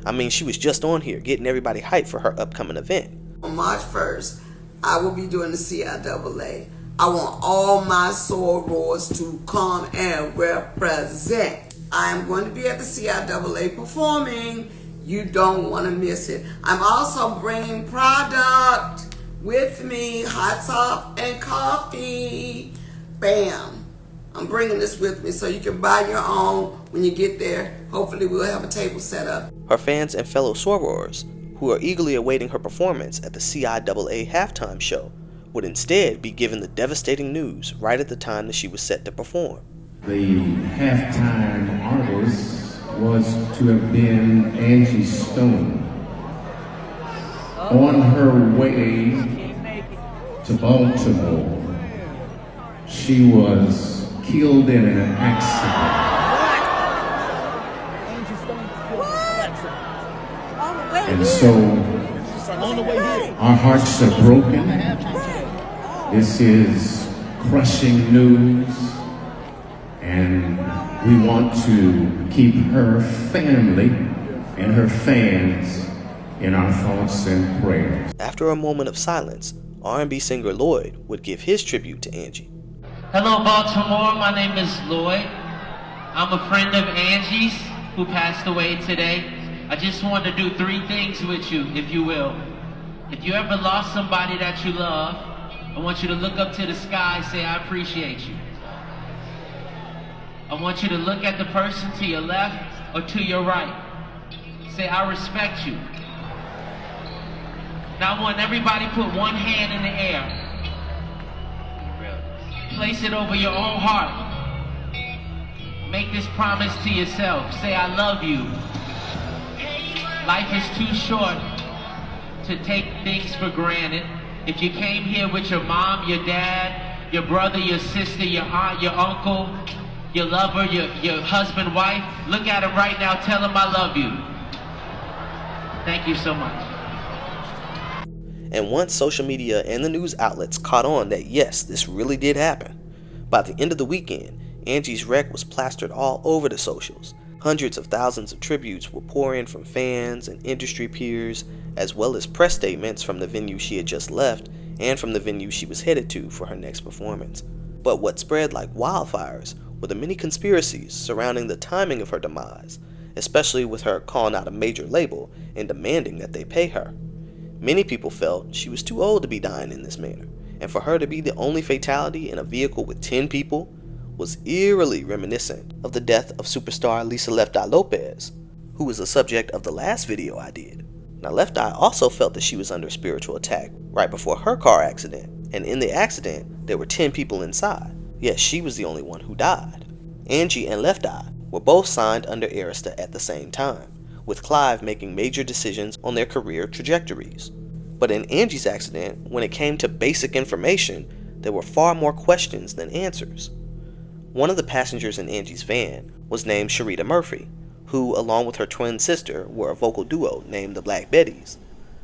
I mean, she was just on here getting everybody hyped for her upcoming event. On March 1st, I will be doing the CIAA. I want all my sorors to come and represent. I am going to be at the CIAA performing. You don't want to miss it. I'm also bringing product with me, hot top and coffee. Bam. I'm bringing this with me so you can buy your own when you get there. Hopefully we'll have a table set up. Her fans and fellow sorors, who are eagerly awaiting her performance at the CIAA halftime show, would instead be given the devastating news right at the time that she was set to perform. The halftime artist was to have been Angie Stone. On her way to Baltimore, she was killed in an accident. And so our hearts are broken. This is crushing news, and we want to keep her family and her fans in our thoughts and prayers. After a moment of silence, R&B singer Lloyd would give his tribute to Angie. Hello Baltimore, my name is Lloyd. I'm a friend of Angie's who passed away today. I just want to do 3 things with you, if you will. If you ever lost somebody that you love, I want you to look up to the sky and say, I appreciate you. I want you to look at the person to your left or to your right. Say, I respect you. Now I want everybody put one hand in the air. Place it over your own heart. Make this promise to yourself. Say, I love you. Life is too short to take things for granted. If you came here with your mom, your dad, your brother, your sister, your aunt, your uncle, your lover, your husband, wife, look at him right now, tell him I love you. Thank you so much. And once social media and the news outlets caught on that yes, this really did happen, by the end of the weekend, Angie's wreck was plastered all over the socials. Hundreds of thousands of tributes would pour in from fans and industry peers, as well as press statements from the venue she had just left and from the venue she was headed to for her next performance. But what spread like wildfires were the many conspiracies surrounding the timing of her demise, especially with her calling out a major label and demanding that they pay her. Many people felt she was too old to be dying in this manner, and for her to be the only fatality in a vehicle with 10 people was eerily reminiscent of the death of superstar Lisa Left Eye Lopez, who was the subject of the last video I did. Now, Left Eye also felt that she was under spiritual attack right before her car accident, and in the accident, there were 10 people inside, yet she was the only one who died. Angie and Left Eye were both signed under Arista at the same time, with Clive making major decisions on their career trajectories. But in Angie's accident, when it came to basic information, there were far more questions than answers. One of the passengers in Angie's van was named Sharita Murphy, who, along with her twin sister, were a vocal duo named the Black Betties.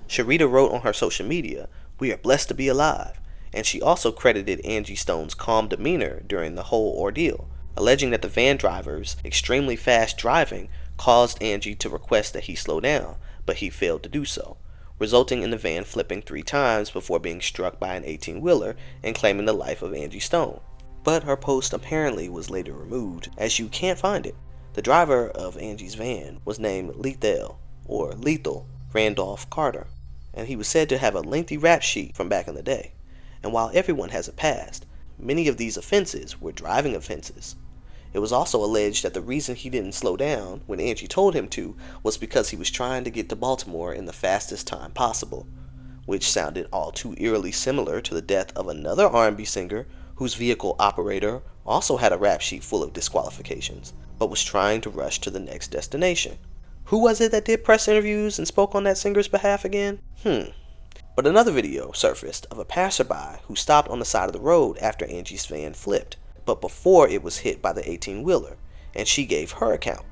Sharita wrote on her social media, "We are blessed to be alive," and she also credited Angie Stone's calm demeanor during the whole ordeal, alleging that the van driver's extremely fast driving caused Angie to request that he slow down, but he failed to do so, resulting in the van flipping 3 times before being struck by an 18-wheeler and claiming the life of Angie Stone. But her post apparently was later removed, as you can't find it. The driver of Angie's van was named Lethal Randolph Carter, and he was said to have a lengthy rap sheet from back in the day. And while everyone has a past, many of these offenses were driving offenses. It was also alleged that the reason he didn't slow down when Angie told him to was because he was trying to get to Baltimore in the fastest time possible, which sounded all too eerily similar to the death of another R&B singer whose vehicle operator also had a rap sheet full of disqualifications, but was trying to rush to the next destination. Who was it that did press interviews and spoke on that singer's behalf again? But another video surfaced of a passerby who stopped on the side of the road after Angie's van flipped, but before it was hit by the 18-wheeler, and she gave her account.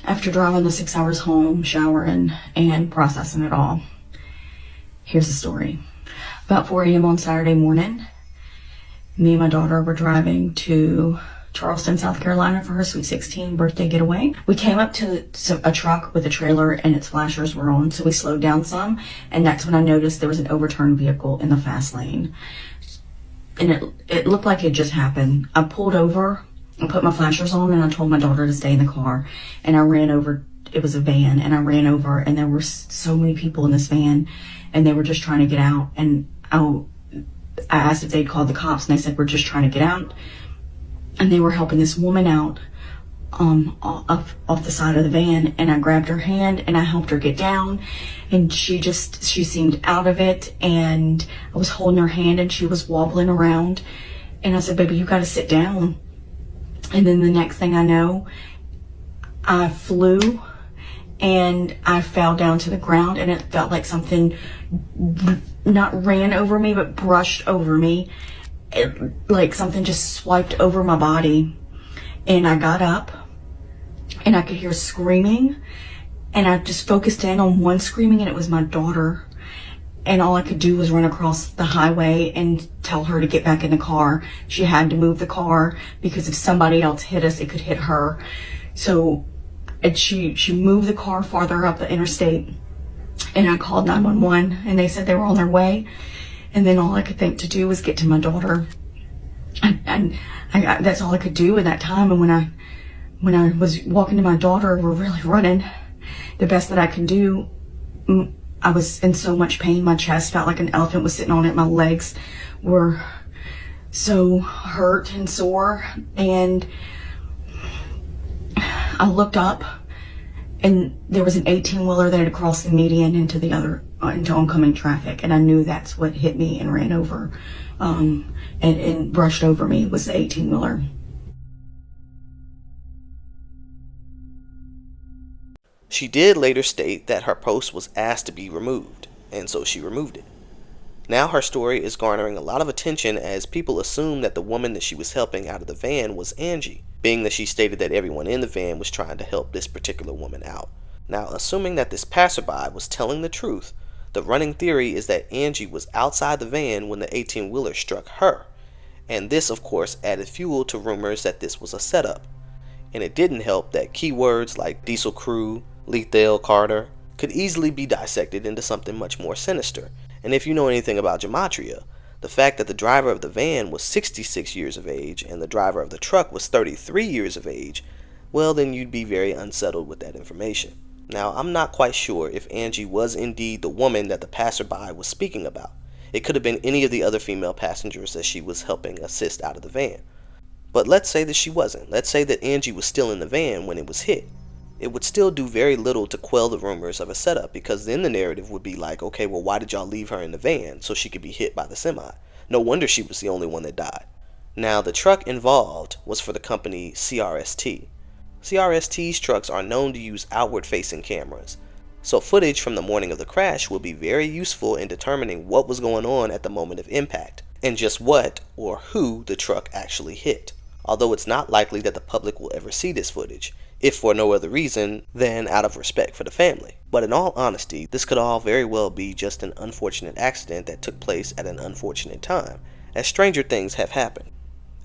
After driving the 6 hours home, showering, and processing it all, here's the story. About 4 a.m. on Saturday morning, me and my daughter were driving to Charleston, South Carolina for her Sweet 16 birthday getaway. We came up to a truck with a trailer and its flashers were on, so we slowed down some, and that's when I noticed there was an overturned vehicle in the fast lane. And it looked like it just happened. I pulled over and put my flashers on, and I told my daughter to stay in the car, and I ran over. It was a van, and I ran over, and there were so many people in this van, and they were just trying to get out, and I asked if they'd called the cops, and they said, "We're just trying to get out." And they were helping this woman out off the side of the van, and I grabbed her hand and I helped her get down, and she seemed out of it, and I was holding her hand and she was wobbling around, and I said, "Baby, you got to sit down." And then the next thing I know, I flew and I fell down to the ground, and it felt like something not ran over me but brushed over me. Like something just swiped over my body, and I got up and I could hear screaming, and I just focused in on one screaming, and it was my daughter, and all I could do was run across the highway and tell her to get back in the car. She had to move the car because if somebody else hit us, it could hit her. So she moved the car farther up the interstate, and I called 911, and they said they were on their way. And then all I could think to do was get to my daughter, and that's all I could do in that time. And when I was walking to my daughter, we're really running. The best that I can do, I was in so much pain. My chest felt like an elephant was sitting on it. My legs were so hurt and sore, and I looked up, and there was an 18-wheeler that had crossed the median into oncoming traffic, and I knew that's what hit me and ran over and brushed over me was the 18-wheeler. She did later state that her post was asked to be removed, and so she removed it. Now her story is garnering a lot of attention as people assume that the woman that she was helping out of the van was Angie, being that she stated that everyone in the van was trying to help this particular woman out. Now, assuming that this passerby was telling the truth, the running theory is that Angie was outside the van when the 18-wheeler struck her, and this of course added fuel to rumors that this was a setup. And it didn't help that keywords like Diesel Crew, Lethal Carter could easily be dissected into something much more sinister. And if you know anything about gematria, the fact that the driver of the van was 66 years of age and the driver of the truck was 33 years of age, well then you'd be very unsettled with that information. Now, I'm not quite sure if Angie was indeed the woman that the passerby was speaking about. It could have been any of the other female passengers that she was helping assist out of the van. But let's say that she wasn't. Let's say that Angie was still in the van when it was hit. It would still do very little to quell the rumors of a setup, because then the narrative would be like, okay, well, why did y'all leave her in the van so she could be hit by the semi? No wonder she was the only one that died. Now, the truck involved was for the company CRST. CRST's trucks are known to use outward-facing cameras, so footage from the morning of the crash will be very useful in determining what was going on at the moment of impact, and just what or who the truck actually hit. Although it's not likely that the public will ever see this footage, if for no other reason than out of respect for the family. But in all honesty, this could all very well be just an unfortunate accident that took place at an unfortunate time, as stranger things have happened.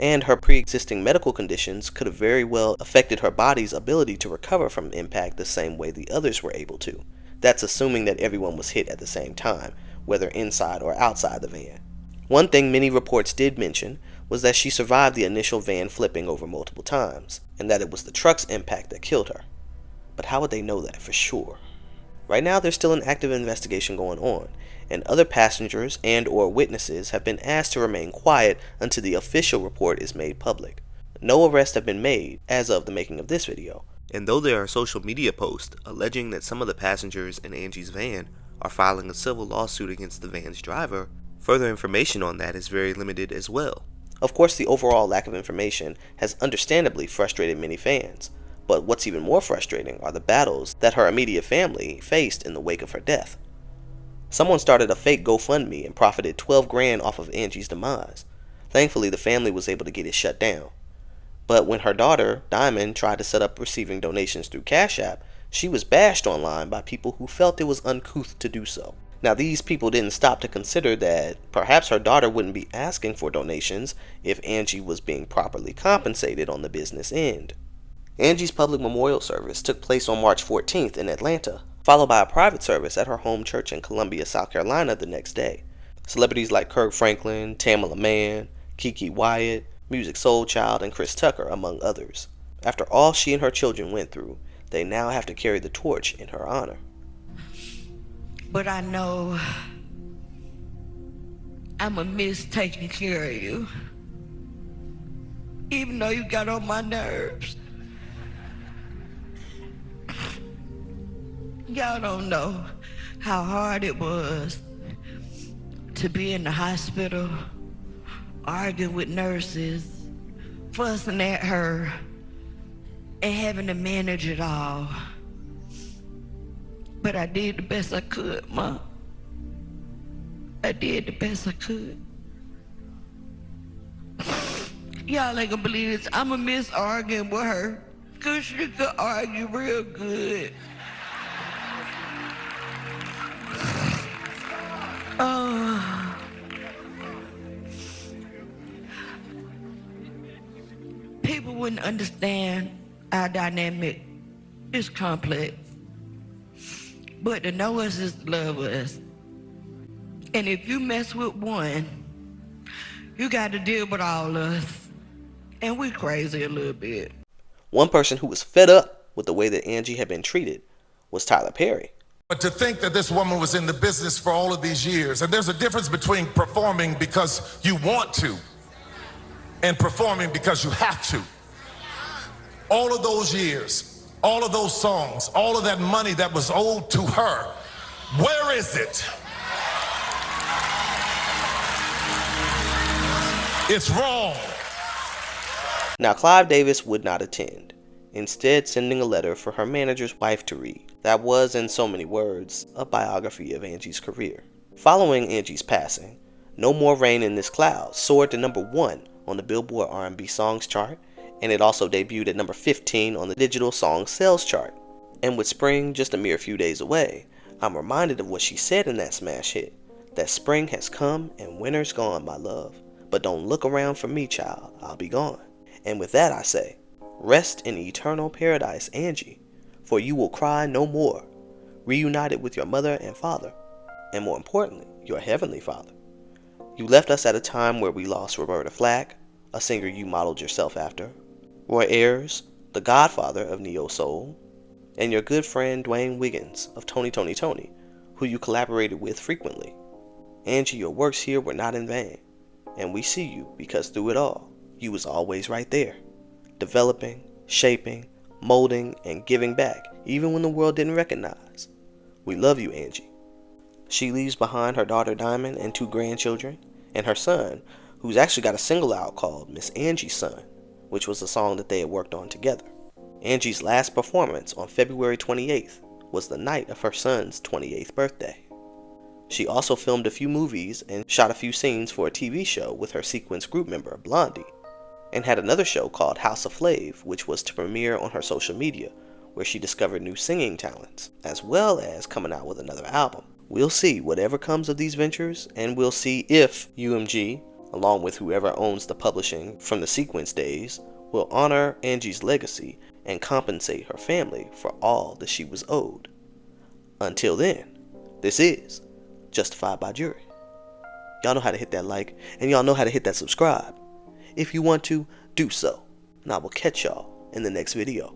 And her pre-existing medical conditions could have very well affected her body's ability to recover from impact the same way the others were able to. That's assuming that everyone was hit at the same time, whether inside or outside the van. One thing many reports did mention was that she survived the initial van flipping over multiple times, and that it was the truck's impact that killed her. But how would they know that for sure? Right now there's still an active investigation going on, and other passengers and or witnesses have been asked to remain quiet until the official report is made public. No arrests have been made as of the making of this video. And though there are social media posts alleging that some of the passengers in Angie's van are filing a civil lawsuit against the van's driver, further information on that is very limited as well. Of course, the overall lack of information has understandably frustrated many fans, but what's even more frustrating are the battles that her immediate family faced in the wake of her death. Someone started a fake GoFundMe and profited 12 grand off of Angie's demise. Thankfully, the family was able to get it shut down. But when her daughter, Diamond, tried to set up receiving donations through Cash App, she was bashed online by people who felt it was uncouth to do so. Now, these people didn't stop to consider that perhaps her daughter wouldn't be asking for donations if Angie was being properly compensated on the business end. Angie's public memorial service took place on March 14th in Atlanta, followed by a private service at her home church in Columbia, South Carolina the next day. Celebrities like Kirk Franklin, Tamala Mann, Keke Wyatt, Music Soul Child, and Chris Tucker, among others. After all she and her children went through, they now have to carry the torch in her honor. But I know I'ma miss taking care of you. Even though you got on my nerves. Y'all don't know how hard it was to be in the hospital, arguing with nurses, fussing at her, and having to manage it all. But I did the best I could, Ma. I did the best I could. Y'all ain't gonna believe this. I'ma miss arguing with her, 'cause she could argue real good. People wouldn't understand our dynamic. It's complex. But to know us is to love us. And if you mess with one, you got to deal with all of us. And we crazy a little bit. One person who was fed up with the way that Angie had been treated was Tyler Perry. But to think that this woman was in the business for all of these years, and there's a difference between performing because you want to and performing because you have to. All of those years, all of those songs, all of that money that was owed to her, where is it? It's wrong. Now, Clive Davis would not attend, instead sending a letter for her manager's wife to read. That was, in so many words, a biography of Angie's career. Following Angie's passing, No More Rain in This Cloud soared to #1 on the Billboard R&B Songs chart, and it also debuted at number 15 on the digital song sales chart. And with spring just a mere few days away, I'm reminded of what she said in that smash hit, that spring has come and winter's gone, my love, But don't look around for me, child. I'll be gone. And with that I say, rest in eternal paradise, Angie, for you will cry no more, reunited with your mother and father, and more importantly, your heavenly Father. You left us at a time where we lost Roberta Flack, a singer you modeled yourself after, Roy Ayers, the godfather of Neo Soul, and your good friend Dwayne Wiggins of Tony, who you collaborated with frequently. Angie, your works here were not in vain, and we see you because through it all, you was always right there, developing, shaping, molding, and giving back, even when the world didn't recognize. We love you, Angie. She leaves behind her daughter Diamond and 2 grandchildren, and her son, who's actually got a single out called Miss Angie's Son, which was a song that they had worked on together. Angie's last performance on February 28th was the night of her son's 28th birthday. She also filmed a few movies and shot a few scenes for a TV show with her Sequence group member, Blondie, and had another show called House of Flav, which was to premiere on her social media, where she discovered new singing talents, as well as coming out with another album. We'll see whatever comes of these ventures, and we'll see if UMG, along with whoever owns the publishing from the Sequence days, will honor Angie's legacy and compensate her family for all that she was owed. Until then, this is Justified by Jury. Y'all know how to hit that like, and y'all know how to hit that subscribe. If you want to, do so, and I will catch y'all in the next video.